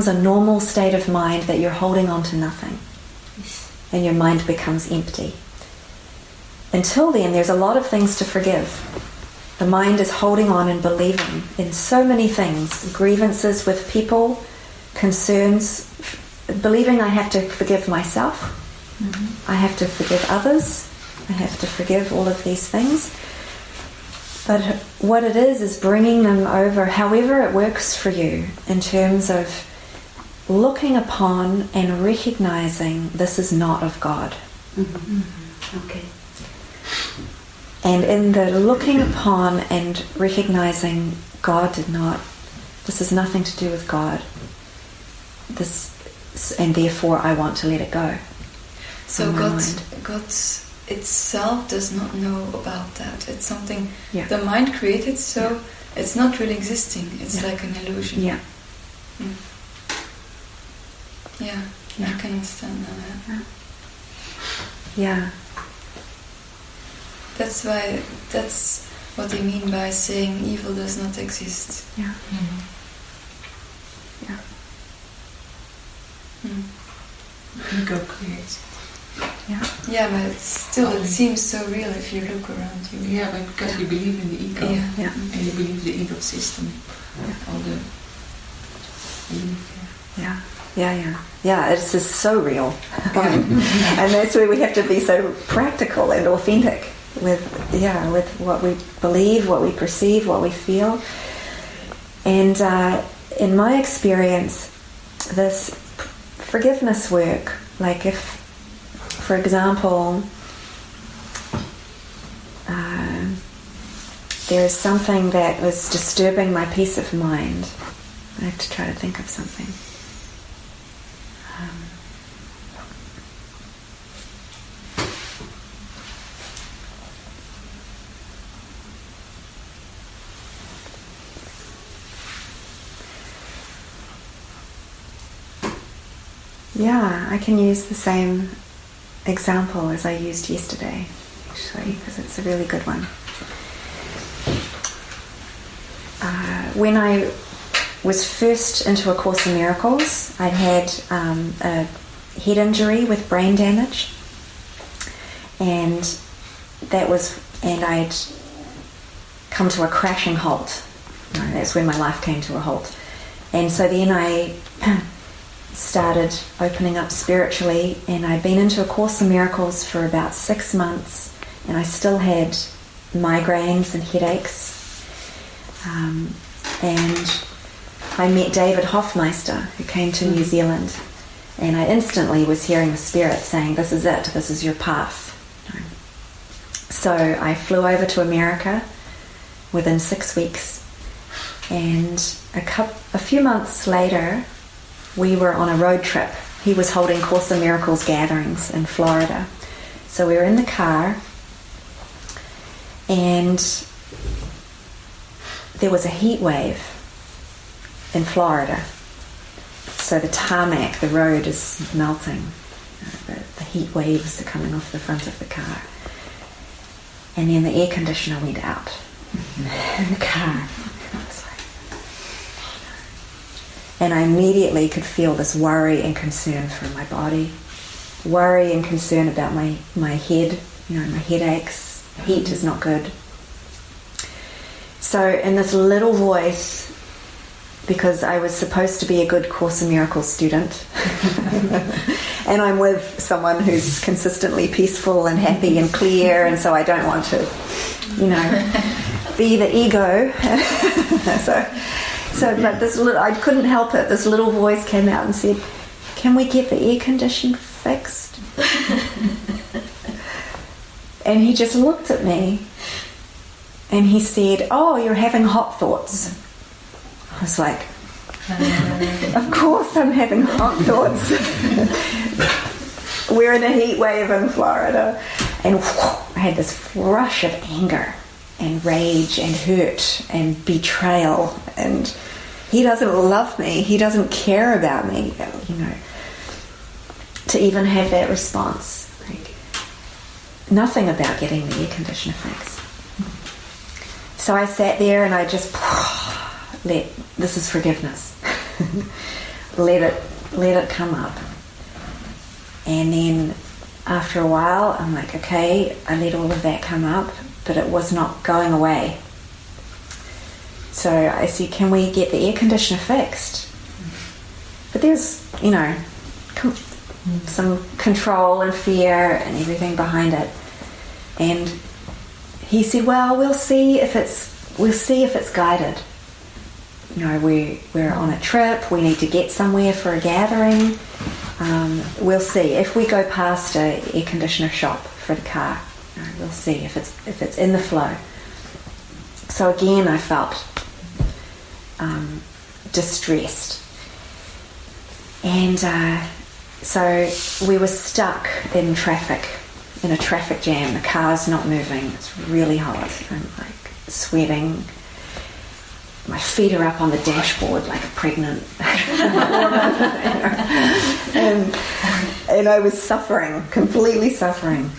a normal state of mind that you're holding on to nothing. And your mind becomes empty. Until then, there's a lot of things to forgive. The mind is holding on and believing in so many things, grievances with people, concerns, believing I have to forgive myself, I have to forgive others, I have to forgive all of these things. But what it is bringing them over, however it works for you, in terms of looking upon and recognizing this is not of God. Okay. And in the looking upon and recognizing God did not, this has nothing to do with God. And therefore I want to let it go. So God itself does not know about that. It's something the mind created, so it's not really existing. It's like an illusion. Yeah. Yeah, I can understand that. Yeah. That's what they mean by saying evil does not exist. Yeah. Ego creates it. Yeah, but it seems so real if you look around you. Yeah, but because you believe in the ego, and you believe the ego system, all the belief. Yeah, it's just so real. And that's where we have to be so practical and authentic with what we believe, what we perceive, what we feel. And in my experience, this forgiveness work, like if, for example, there's something that was disturbing my peace of mind, I have to try to think of something. Yeah, I can use the same example as I used yesterday, actually, because it's a really good one. when I was first into A Course in Miracles, I'd had a head injury with brain damage, and I'd come to a crashing halt. That's when my life came to a halt. And so then I started opening up spiritually, and I'd been into A Course in Miracles for about 6 months, and I still had migraines and headaches. And I met David Hoffmeister, who came to New Zealand, and I instantly was hearing the Spirit saying, this is it, this is your path. So I flew over to America within 6 weeks, and a few months later we were on a road trip. He was holding Course in Miracles gatherings in Florida. So we were in the car, and there was a heat wave in Florida. So the tarmac, the road is melting. The heat waves are coming off the front of the car. And then the air conditioner went out in the car. And I immediately could feel this worry and concern for my body. Worry and concern about my head, my headaches. Heat is not good. So in this little voice, because I was supposed to be a good Course in Miracles student, and I'm with someone who's consistently peaceful and happy and clear, and so I don't want to, be the ego. But I couldn't help it. This little voice came out and said, "Can we get the air condition fixed?" And he just looked at me, and he said, "Oh, you're having hot thoughts." I was like, of course I'm having hot thoughts. We're in a heat wave in Florida. And I had this rush of anger and rage and hurt and betrayal. And he doesn't love me. He doesn't care about me, to even have that response. Nothing about getting the air conditioner fixed. So I sat there and I just this is forgiveness. let it come up. And then after a while I'm like, okay, I let all of that come up, but it was not going away. So I said, can we get the air conditioner fixed? But there's, some control and fear and everything behind it. And he said, well, we'll see if it's guided. We're on a trip, we need to get somewhere for a gathering. We'll see. If we go past a air conditioner shop for the car, we'll see if it's in the flow. So again, I felt distressed. And so we were stuck in traffic, in a traffic jam. The car's not moving. It's really hot. I'm sweating. My feet are up on the dashboard like a pregnant woman. And I was suffering, completely suffering.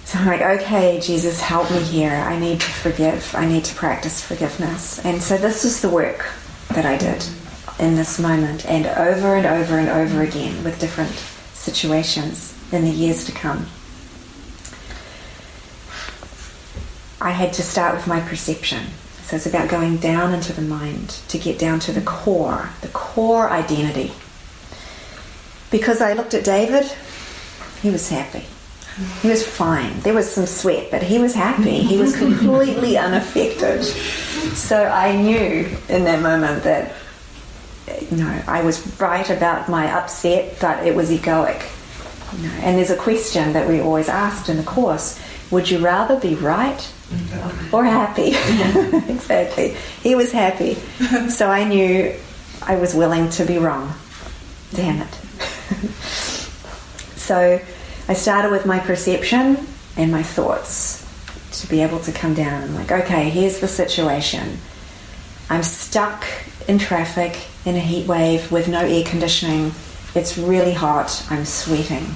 So I'm like, okay, Jesus, help me here. I need to forgive. I need to practice forgiveness. And so this is the work that I did in this moment, and over and over and over again with different situations in the years to come. I had to start with my perception. So it's about going down into the mind to get down to the core identity. Because I looked at David, he was happy. He was fine. There was some sweat, but he was happy. He was completely unaffected. So I knew in that moment that I was right about my upset, but it was egoic. And there's a question that we always asked in the Course: would you rather be right or happy? Exactly. He was happy. So I knew I was willing to be wrong. Damn it. So I started with my perception and my thoughts to be able to come down. I'm like, okay, here's the situation. I'm stuck in traffic in a heat wave with no air conditioning. It's really hot. I'm sweating.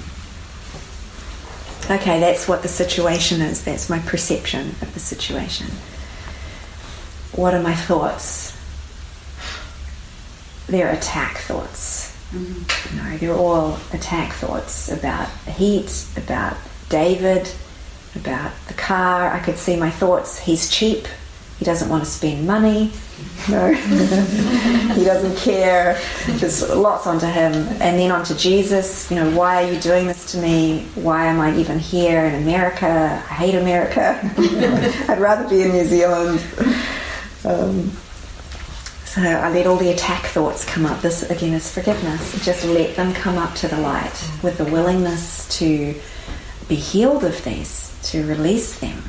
Okay, that's what the situation is. That's my perception of the situation. what are my thoughts? They're attack thoughts. They're all attack thoughts about heat, about David, about the car. I could see my thoughts. He's cheap. He doesn't want to spend money. No. He doesn't care. Just lots onto him. And then onto Jesus. Why are you doing this to me? Why am I even here in America? I hate America. I'd rather be in New Zealand. So I let all the attack thoughts come up. This, again, is forgiveness. Just let them come up to the light with the willingness to be healed of these, to release them,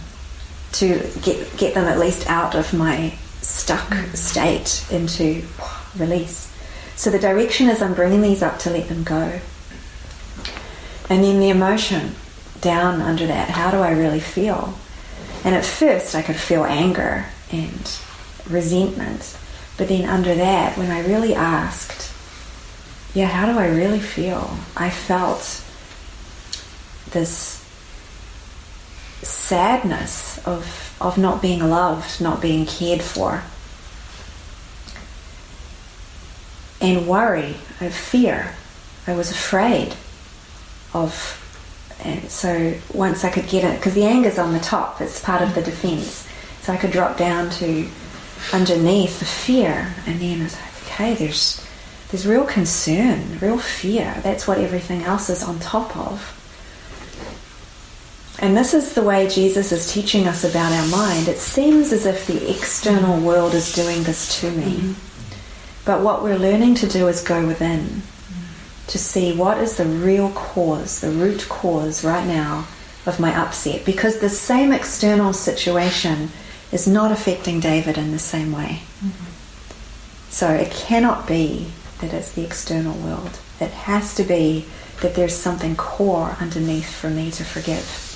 to get them at least out of my stuck state into release. So the direction is I'm bringing these up to let them go. And then the emotion down under that. How do I really feel? And at first I could feel anger and resentment. But then under that, when I really asked, how do I really feel? I felt this sadness of not being loved, not being cared for. And worry, fear. I was afraid of. And so once I could get it, because the anger's on the top, it's part of the defense. So I could drop down to underneath the fear, and then it's like, okay, there's real concern, real fear. That's what everything else is on top of. And this is the way Jesus is teaching us about our mind. It seems as if the external world is doing this to me. But what we're learning to do is go within, to see what is the real cause, the root cause right now of my upset. Because the same external situation is not affecting David in the same way. So it cannot be that it's the external world. It has to be that there's something core underneath for me to forgive.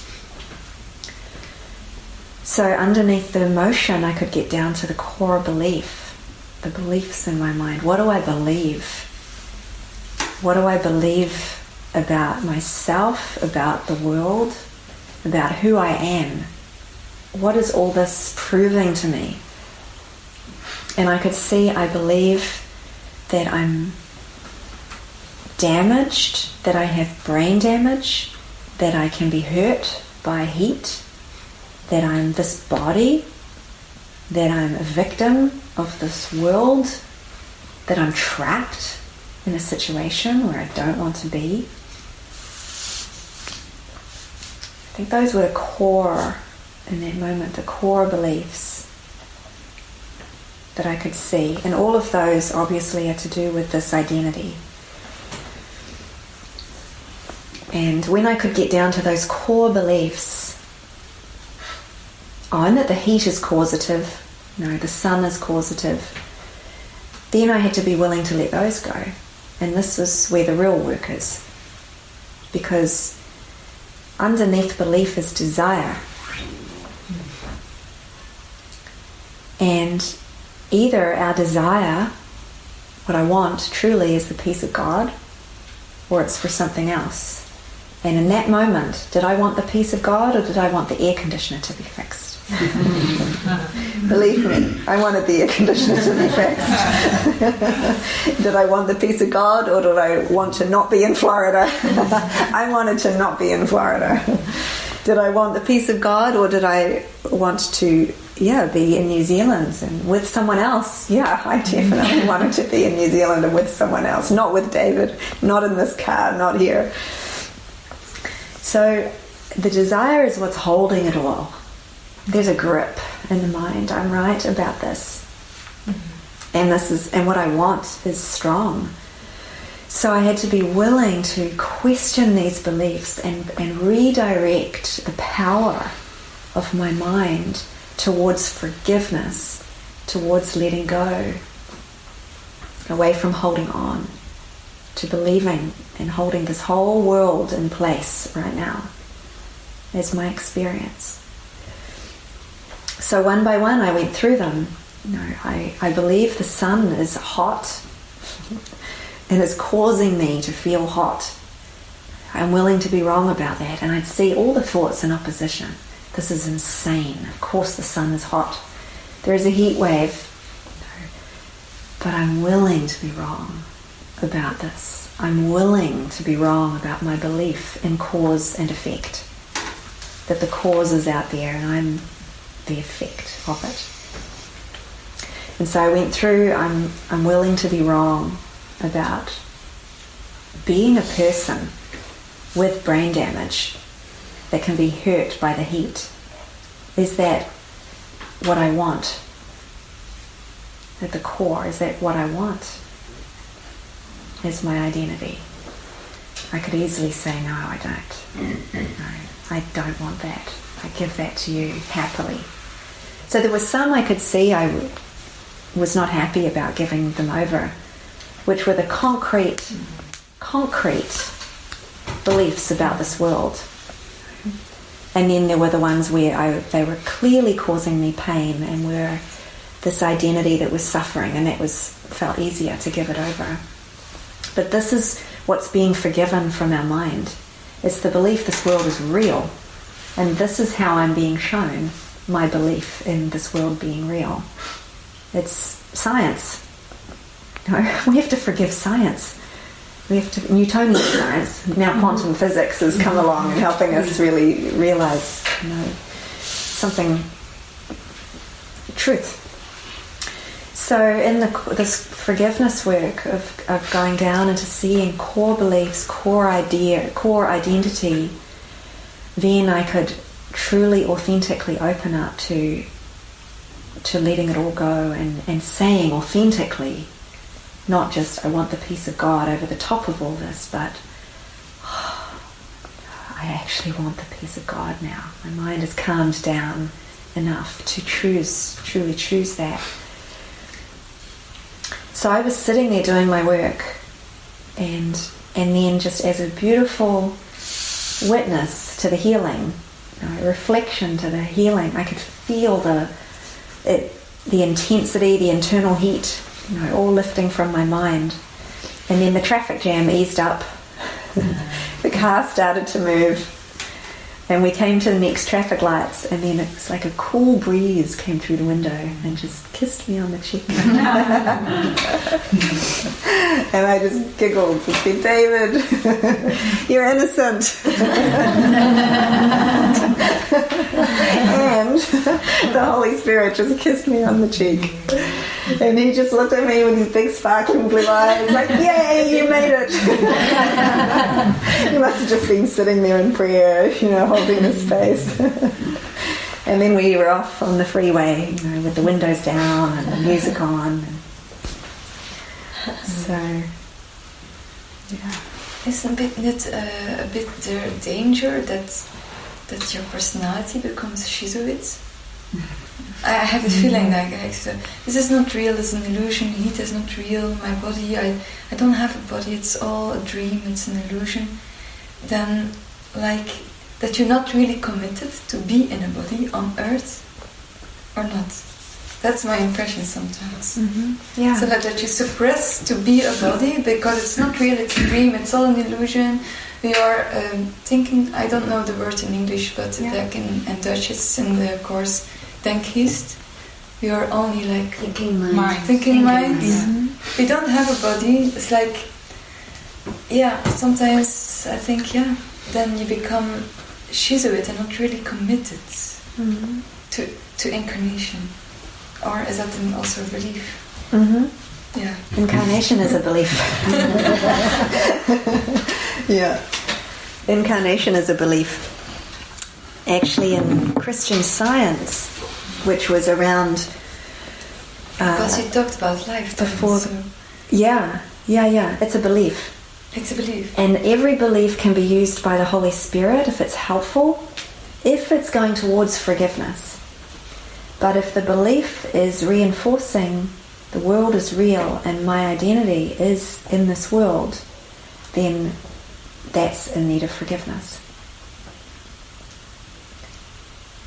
So underneath the emotion, I could get down to the core belief, the beliefs in my mind. What do I believe? What do I believe about myself, about the world, about who I am? What is all this proving to me? And I could see, I believe that I'm damaged, that I have brain damage, that I can be hurt by heat, that I'm this body, that I'm a victim of this world, that I'm trapped in a situation where I don't want to be. I think those were the core, in that moment, the core beliefs that I could see. And all of those obviously are to do with this identity. And when I could get down to those core beliefs, and that the heat is causative, the sun is causative, then I had to be willing to let those go. And this is where the real work is. Because underneath belief is desire. And either our desire, what I want truly, is the peace of God, or it's for something else. And in that moment, did I want the peace of God, or did I want the air conditioner to be fixed? Believe me, I wanted the air conditioner to be fixed. Did I want the peace of God, or did I want to not be in Florida? I wanted to not be in Florida. Did I want the peace of God, or did I want to be in New Zealand and with someone else? I definitely wanted to be in New Zealand and with someone else, not with David, not in this car, not here. So the desire is what's holding it all. There's a grip in the mind. I'm right about this. And what I want is strong. So I had to be willing to question these beliefs and redirect the power of my mind towards forgiveness, towards letting go, away from holding on, to believing and holding this whole world in place right now as my experience. So one by one I went through them. I believe the sun is hot and is causing me to feel hot. I'm willing to be wrong about that. And I'd see all the thoughts in opposition. This is insane. Of course the sun is hot. There is a heat wave. But I'm willing to be wrong about this. I'm willing to be wrong about my belief in cause and effect. That the cause is out there and I'm the effect of it. And so I went through, I'm willing to be wrong about being a person with brain damage that can be hurt by the heat. Is that what I want? At the core, is that what I want? Is my identity? I could easily say, no, I don't. No, I don't want that. I give that to you happily. So there were some I could see I was not happy about giving them over, which were the concrete beliefs about this world. And then there were the ones where they were clearly causing me pain and were this identity that was suffering, and that felt easier to give it over. But this is what's being forgiven from our mind. It's the belief this world is real, and this is how I'm being shown my belief in this world being real. It's science. No, we have to forgive science. We have to Newtonian science. Now quantum physics has come along and helping us really realize, something, truth. So in this forgiveness work of going down into seeing core beliefs, core idea, core identity, then I could truly, authentically open up to letting it all go and saying authentically, not just I want the peace of God over the top of all this, but I actually want the peace of God now. My mind has calmed down enough to truly choose that. So I was sitting there doing my work, and then just as a beautiful witness to the healing, a reflection to the healing, I could feel the intensity, the internal heat, all lifting from my mind. And then the traffic jam eased up. The car started to move, and we came to the next traffic lights, and then it's like a cool breeze came through the window and just kissed me on the cheek. And I just giggled and said, David, you're innocent. And the Holy Spirit just kissed me on the cheek. And he just looked at me with his big sparkling blue eyes like, yay, you made it. He must have just been sitting there in prayer, holding his space. And then we were off on the freeway, with the windows down and the music on. So, yeah. Isn't it a bit the danger that your personality becomes schizoid? I have the feeling like this is not real, it's an illusion, heat is not real, my body, I don't have a body, it's all a dream, it's an illusion. Then, that you're not really committed to be in a body on earth, or not. That's my impression sometimes. Mm-hmm. Yeah. So that you suppress to be a body because it's not real, it's a dream, it's all an illusion. We are thinking, I don't know the word in English, but like in Dutch it's in the course Denkgeest. We are only thinking mind. Thinking mind. Mm-hmm. We don't have a body. It's sometimes I think, then you become schizoid and not really committed to incarnation. Or is that also a belief? Mm-hmm. Yeah. Incarnation is a belief. Yeah. Incarnation is a belief. Actually, in Christian Science, which was around... because you talked about life before. So. Yeah. It's a belief. It's a belief. And every belief can be used by the Holy Spirit if it's helpful, if it's going towards forgiveness. But if the belief is reinforcing the world is real and my identity is in this world, then that's in need of forgiveness.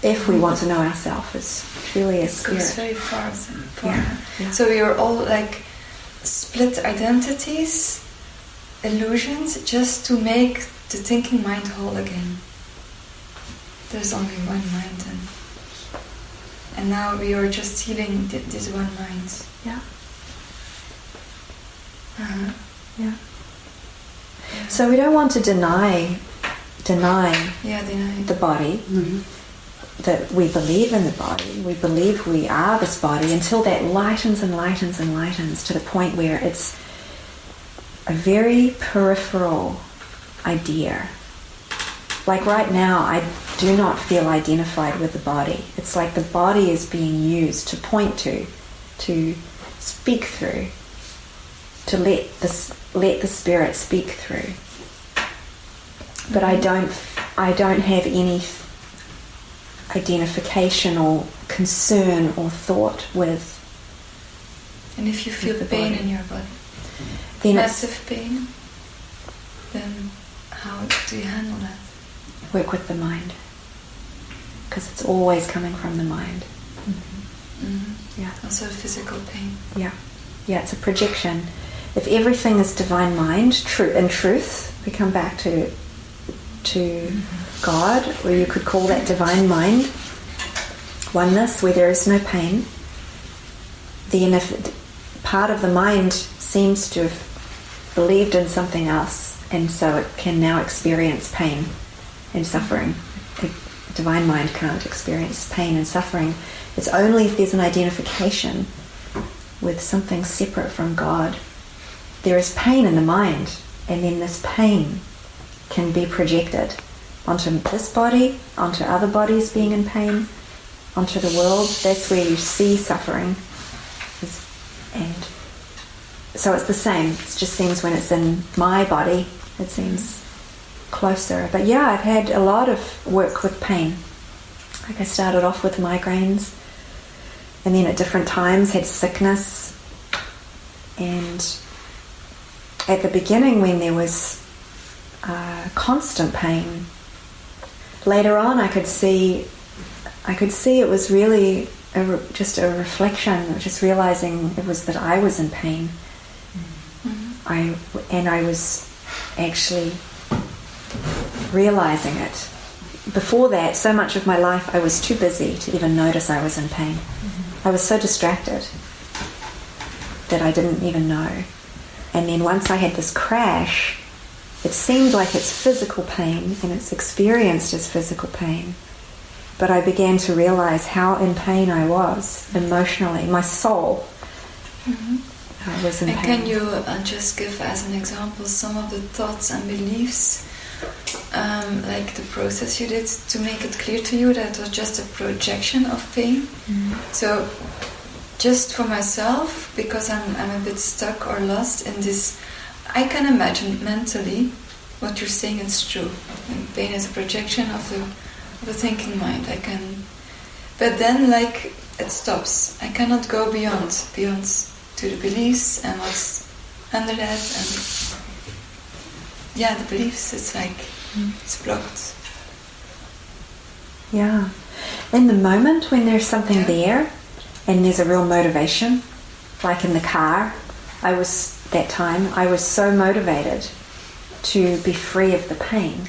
If we want to know ourselves as truly a spirit. It goes very far. Yeah. So we are all split identities, illusions, just to make the thinking mind whole again. There's only one mind, and now we are just healing this one mind. Yeah. Uh-huh. Yeah. So we don't want to deny the body, that we believe in the body, we believe we are this body, until that lightens and lightens and lightens to the point where it's a very peripheral idea. Like right now, I do not feel identified with the body. It's like the body is being used to point to speak through, to let the spirit speak through. But I don't have any identification or concern or thought with. And if you feel pain in your body, then massive pain, then how do you handle that? Work with the mind, because it's always coming from the mind. Yeah. Also physical pain. Yeah, it's a projection. If everything is divine mind, in truth, we come back to God, or you could call that divine mind, oneness, where there is no pain. Then if part of the mind seems to have believed in something else, and so it can now experience pain and suffering. The divine mind can't experience pain and suffering. It's only if there's an identification with something separate from God. There is pain in the mind, and then this pain can be projected onto this body, onto other bodies being in pain, onto the world. That's where you see suffering. And so it's the same. It just seems when it's in my body, it seems closer. But yeah, I've had a lot of work with pain. Like I started off with migraines, and then at different times had sickness. And at the beginning, when there was constant pain, later on I could see it was really just a reflection, just realizing it was that I was in pain. I was actually realizing it. Before that, so much of my life I was too busy to even notice I was in pain. I was so distracted that I didn't even know. And then once I had this crash, it seemed like it's physical pain, and it's experienced as physical pain. But I began to realize how in pain I was emotionally. My soul was in pain. And can you just give as an example some of the thoughts and beliefs, like the process you did to make it clear to you that it was just a projection of pain? So just for myself, because I'm a bit stuck or lost in this, I can imagine mentally what you're saying is true. And pain is a projection of the thinking mind. But then like it stops. I cannot go beyond to the beliefs and what's under that. And the beliefs, it's like it's blocked. Yeah. In the moment when there's something there and there's a real motivation, like in the car, I was so motivated to be free of the pain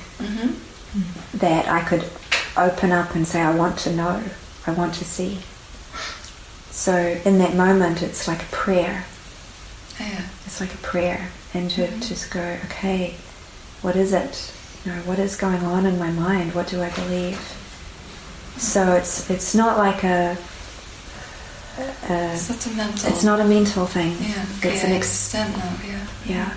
that I could open up and say, I want to know, I want to see. So in that moment, it's like a prayer. It's like a prayer, and to just go, okay, what is it? What is going on in my mind? What do I believe? So it's not like it's not a mental. It's not a mental thing. Yeah, okay, it's I understand now. Yeah.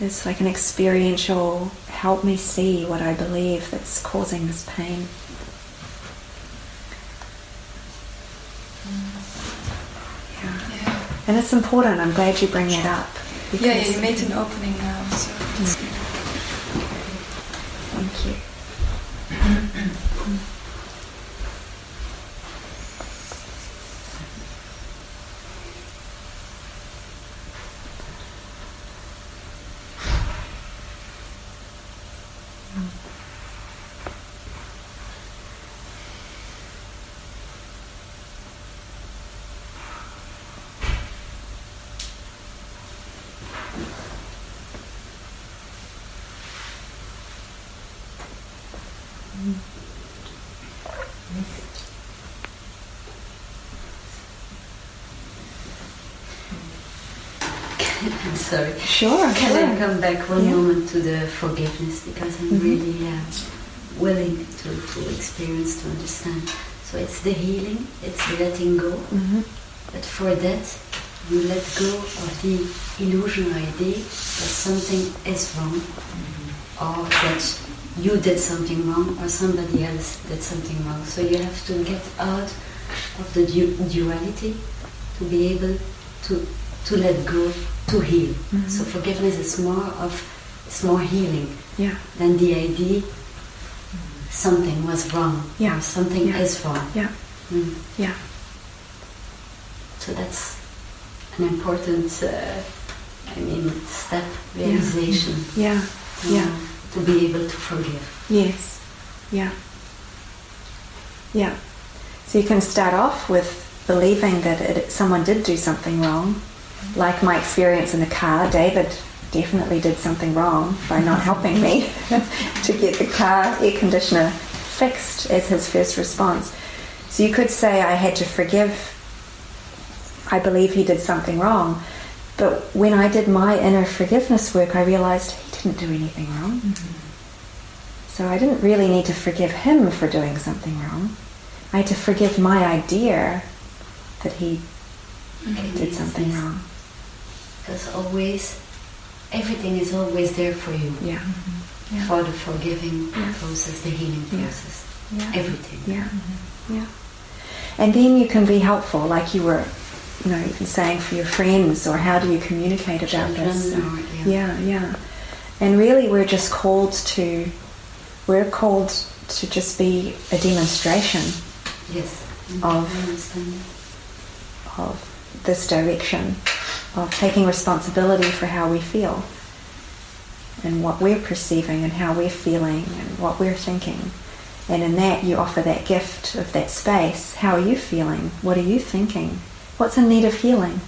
It's like an experiential, help me see what I believe that's causing this pain. Yeah. And it's important. I'm glad you bring that up. Yeah, you made an opening now, so that's good. Thank you. I'm sorry. Sure. Can I come back one Yeah. moment to the forgiveness, because I'm really willing to experience, to understand. So it's the healing, it's the letting go. But for that, you let go of the illusionary idea that something is wrong, or that you did something wrong, or somebody else did something wrong. So you have to get out of the duality to be able to let go, to heal. So forgiveness is more healing than the idea something was wrong, or something is wrong. So that's an important, step, realization. To be able to forgive. Yes. Yeah. So you can start off with believing that someone did do something wrong. Like my experience in the car, David definitely did something wrong by not helping me to get the car air conditioner fixed as his first response. So you could say I had to forgive. I believe he did something wrong. But when I did my inner forgiveness work, I realized he didn't do anything wrong. So I didn't really need to forgive him for doing something wrong. I had to forgive my idea that he did something wrong. Because everything is always there for you. For the forgiving process, the healing process. Everything. And then you can be helpful, like you were even saying for your friends, or how do you communicate about this? And really we're called to just be a demonstration of this direction, of taking responsibility for how we feel and what we're perceiving and how we're feeling and what we're thinking. And in that you offer that gift of that space. How are you feeling? What are you thinking? What's in need of healing?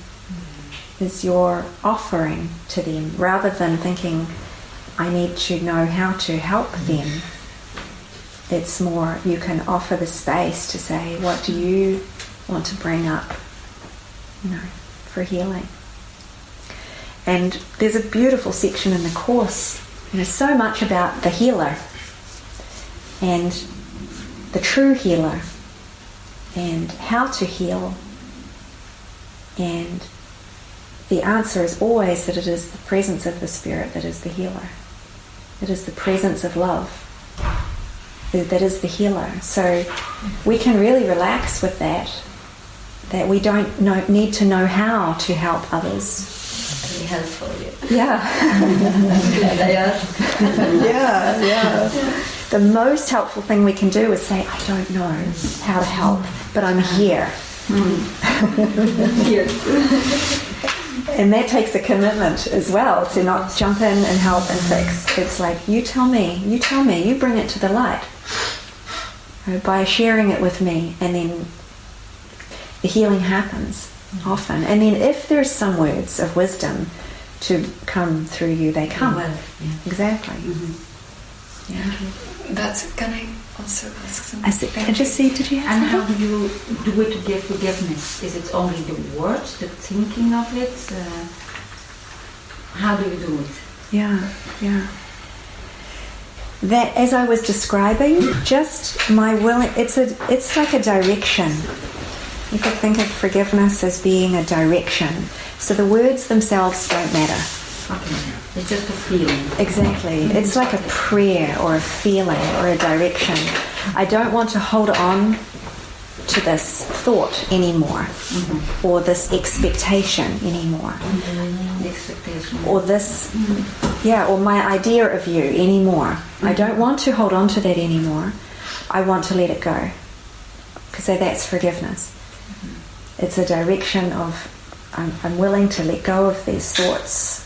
Is your offering to them, rather than thinking I need to know how to help them. It's more you can offer the space to say, what do you want to bring up, for healing? And there's a beautiful section in the Course, so much about the healer and the true healer and how to heal. And the answer is always that it is the presence of the Spirit that is the healer. It is the presence of love that is the healer. So we can really relax with that we don't need to know how to help others. Very helpful. Glad I asked. The most helpful thing we can do is say, I don't know how to help, but I'm here. And that takes a commitment as well, to not jump in and help and fix. It's like, you tell me, you bring it to the light. By sharing it with me, and then the healing happens often. And then if there's some words of wisdom to come through you, they come. Exactly. But can I also ask something? I just see, did you have And how do you do it to give forgiveness? Is it only the words, the thinking of it? How do you do it? Yeah. That, as I was describing, just my willing, it's like a direction. You could think of forgiveness as being a direction. So the words themselves don't matter. Okay. It's just a feeling. Exactly. It's like a prayer or a feeling or a direction. I don't want to hold on to this thought anymore, or this expectation anymore, The expectation. or this, or my idea of you anymore. I don't want to hold on to that anymore. I want to let it go. So that's forgiveness. It's a direction of I'm willing to let go of these thoughts.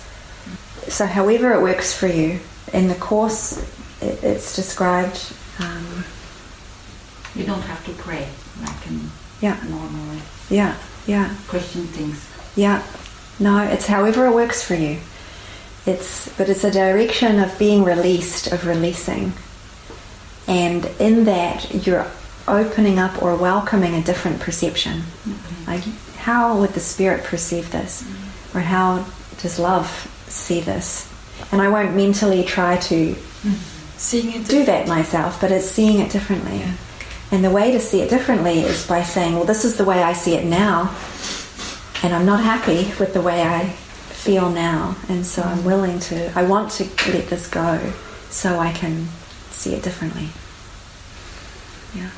So however it works for you. In the Course, it's described... you don't have to pray like in normal Christian things. No, it's however it works for you. But it's a direction of being released, of releasing. And in that, you're opening up or welcoming a different perception. Like, how would the Spirit perceive this? Or how does love see this? And I won't mentally try to Seeing it do that myself, but it's seeing it differently. Yeah. And the way to see it differently is by saying, well, this is the way I see it now, and I'm not happy with the way I feel now, and so I want to let this go so I can see it differently. Yeah.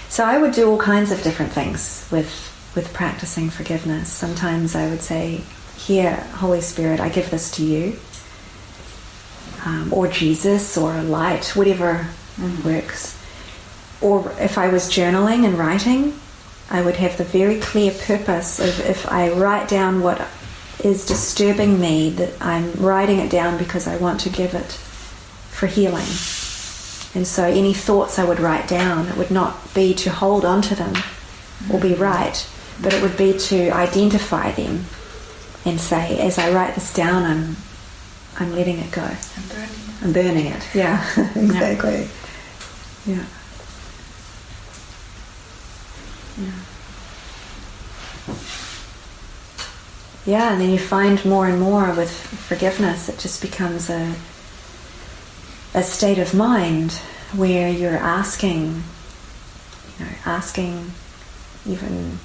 So I would do all kinds of different things with practicing forgiveness. Sometimes I would say, here, Holy Spirit, I give this to you. Or Jesus, or light, whatever works. Or if I was journaling and writing, I would have the very clear purpose of, if I write down what is disturbing me, that I'm writing it down because I want to give it for healing. And so any thoughts I would write down, it would not be to hold on to them or be right, but it would be to identify them and say, as I write this down, I'm letting it go. I'm burning it. Yeah, exactly. Yeah. Yeah, and then you find more and more with forgiveness, it just becomes a state of mind where you're asking even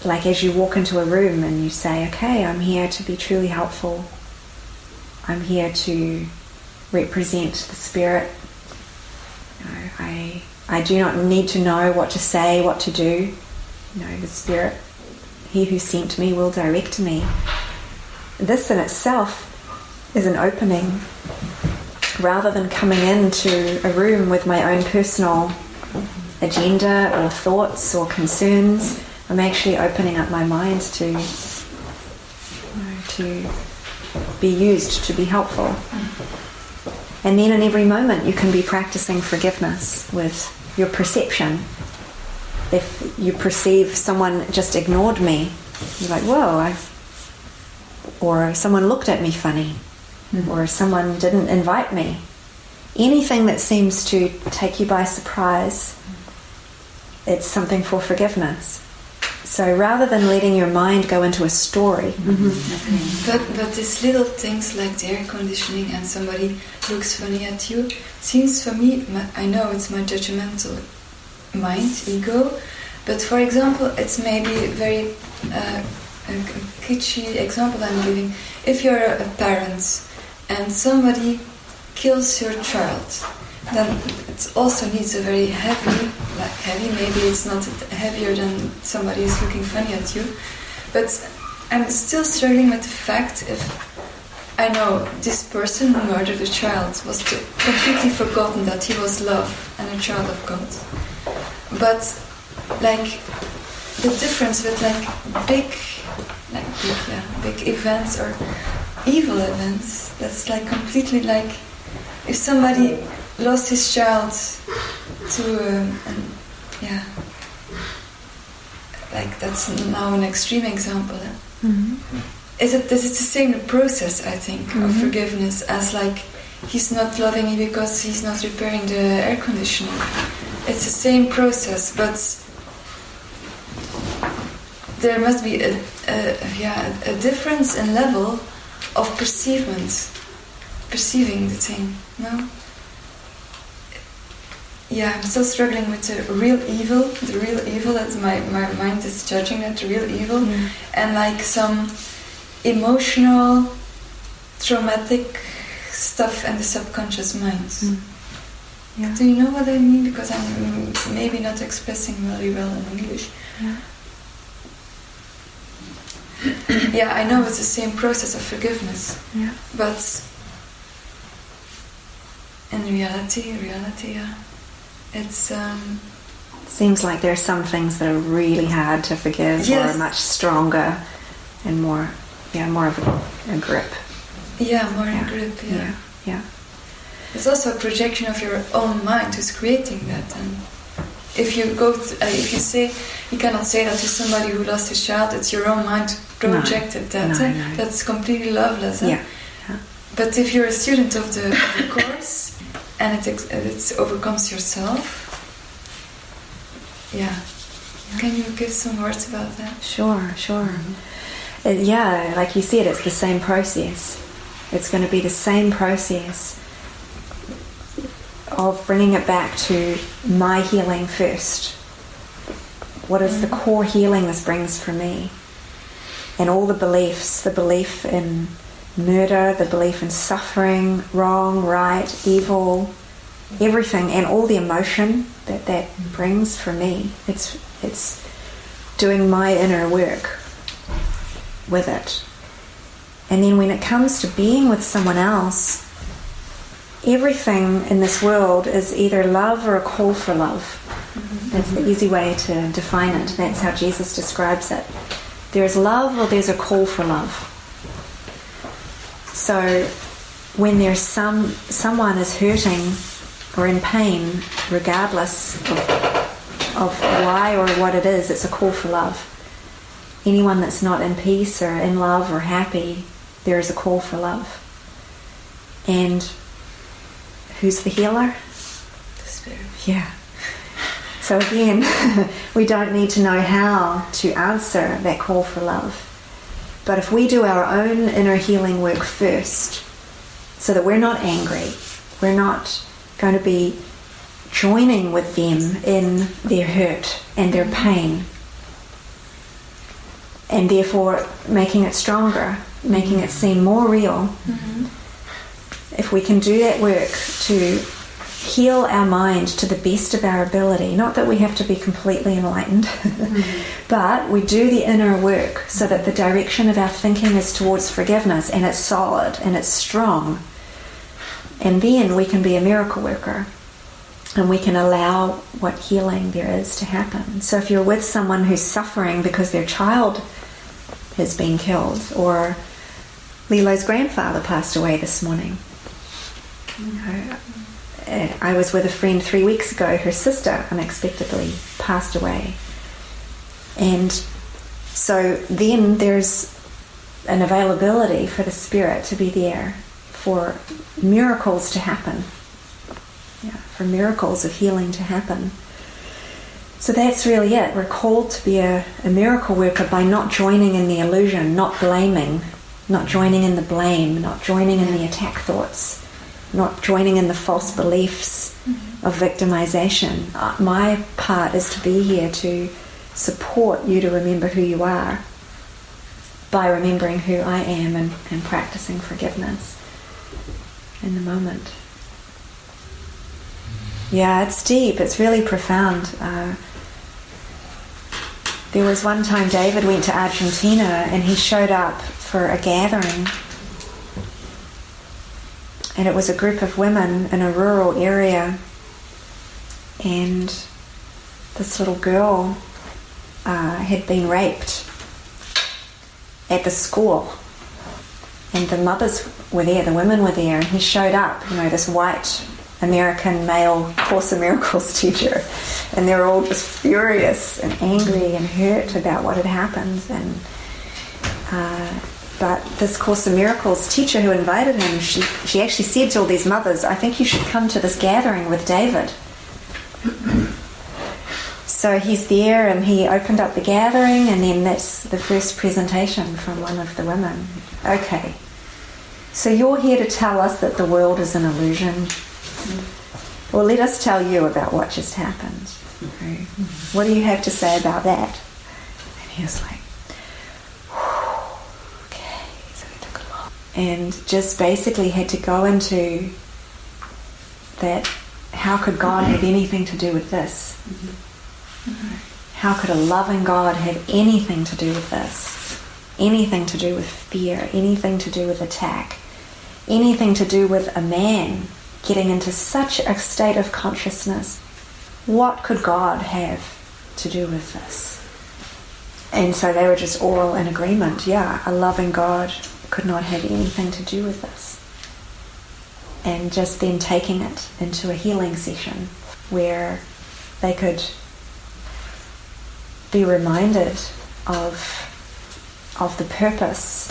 like as you walk into a room and you say, okay, I'm here to be truly helpful. I'm here to represent the Spirit. I do not need to know what to say, what to do. The Spirit, He who sent me, will direct me. This in itself is an opening. Rather than coming into a room with my own personal agenda or thoughts or concerns, I'm actually opening up my mind to be used, to be helpful. And then in every moment you can be practicing forgiveness with your perception. If you perceive someone just ignored me, you're like, whoa, or someone looked at me funny, or someone didn't invite me. Anything that seems to take you by surprise, it's something for forgiveness. So rather than letting your mind go into a story. But these little things like the air conditioning and somebody looks funny at you, seems for me, I know it's my judgmental mind, ego, but for example, it's maybe very a kitschy example I'm giving. If you're a parent and somebody kills your child, then it also needs a very heavy, maybe it's not heavier than somebody is looking funny at you, but I'm still struggling with the fact if I know this person who murdered a child was completely forgotten that he was love and a child of God. But like the difference with big events or evil events, that's like completely like if somebody lost his child to like that's now an extreme example. Is it the same process, I think, of forgiveness as like he's not loving me because he's not repairing the air conditioner? It's the same process, but there must be a difference in level of perceiving the thing, no? Yeah, I'm still struggling with the real evil that my mind is judging that, the real evil, and like some emotional, traumatic stuff in the subconscious mind. Yeah. Do you know what I mean? Because I'm maybe not expressing very well in English. Yeah, I know it's the same process of forgiveness. Yeah. But in reality, it's seems like there are some things that are really hard to forgive, or are much stronger and more of a grip. Yeah, more a grip. Yeah. It's also a projection of your own mind who's creating that. And if you if you say, you cannot say that to somebody who lost his child, it's your own mind projected that. No. That's completely loveless. Yeah. But if you're a student of the course and it overcomes yourself, Can you give some words about that? Sure. Yeah, like you said, it's the same process. It's going to be the same process of bringing it back to my healing first. What is the core healing this brings for me? And all the beliefs, the belief in murder, the belief in suffering, wrong, right, evil, everything, and all the emotion that brings for me. It's doing my inner work with it. And then when it comes to being with someone else, everything in this world is either love or a call for love. That's the easy way to define it. That's how Jesus describes it. There's love or there's a call for love. So when there's someone is hurting or in pain, regardless of why or what it is, it's a call for love. Anyone that's not in peace or in love or happy, there is a call for love. And who's the healer? The Spirit. Yeah. So again, we don't need to know how to answer that call for love. But if we do our own inner healing work first, so that we're not angry, we're not going to be joining with them in their hurt and their pain, and therefore making it stronger, making it seem more real. If we can do that work to heal our mind to the best of our ability, not that we have to be completely enlightened, but we do the inner work so that the direction of our thinking is towards forgiveness, and it's solid and it's strong, and then we can be a miracle worker and we can allow what healing there is to happen. So if you're with someone who's suffering because their child has been killed, or Lilo's grandfather passed away this morning. I was with a friend 3 weeks ago, her sister unexpectedly passed away. And so then there's an availability for the Spirit to be there, for miracles to happen, for miracles of healing to happen. So that's really it. We're called to be a miracle worker by not joining in the illusion, not blaming, not joining in the blame, not joining in the attack thoughts, not joining in the false beliefs of victimization. My part is to be here to support you to remember who you are by remembering who I am and practicing forgiveness in the moment. Yeah, it's deep. It's really profound. There was one time David went to Argentina and he showed up for a gathering, and it was a group of women in a rural area, and this little girl had been raped at the school, and the mothers were there, the women were there, and he showed up, this white American male Course in Miracles teacher, and they were all just furious and angry and hurt about what had happened. And but this Course in Miracles teacher who invited him, she actually said to all these mothers, I think you should come to this gathering with David. So he's there, and he opened up the gathering, and then that's the first presentation from one of the women. Okay, so you're here to tell us that the world is an illusion. Well, let us tell you about what just happened. Okay. What do you have to say about that? And he was like, okay. So he took a lot. And just basically had to go into that, how could God have anything to do with this? How could a loving God have anything to do with this? Anything to do with fear, anything to do with attack, anything to do with a man getting into such a state of consciousness? What could God have to do with this? And so they were just all in agreement. Yeah, a loving God could not have anything to do with this. And just then taking it into a healing session where they could be reminded of the purpose.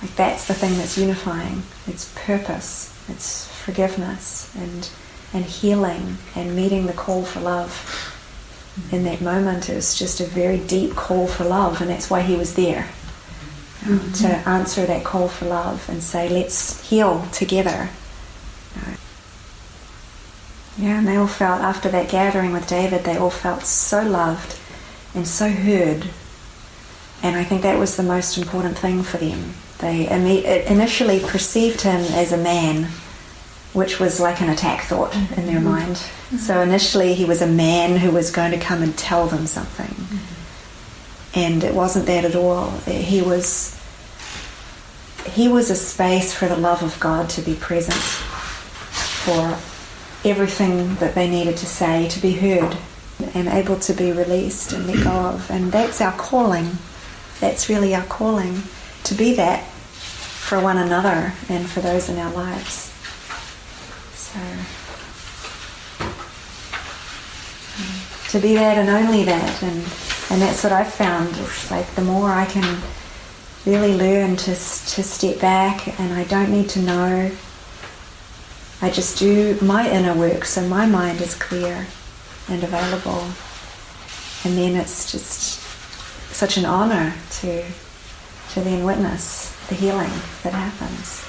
Like, that's the thing that's unifying. It's purpose. It's forgiveness and healing and meeting the call for love. in that moment. It was just a very deep call for love, and that's why he was there. To answer that call for love and say, let's heal together. Yeah, and they all felt, after that gathering with David, they all felt so loved and so heard. And I think that was the most important thing for them. They initially perceived him as a man, which was like an attack thought in their mind. So initially he was a man who was going to come and tell them something. And it wasn't that at all. He was a space for the love of God to be present, for everything that they needed to say to be heard and able to be released and let go of. And that's our calling. That's really our calling, to be that for one another and for those in our lives. So, to be that and only that, and that's what I've found. It's like the more I can really learn to step back, and I don't need to know. I just do my inner work, so my mind is clear and available. And then it's just such an honour to then witness the healing that happens.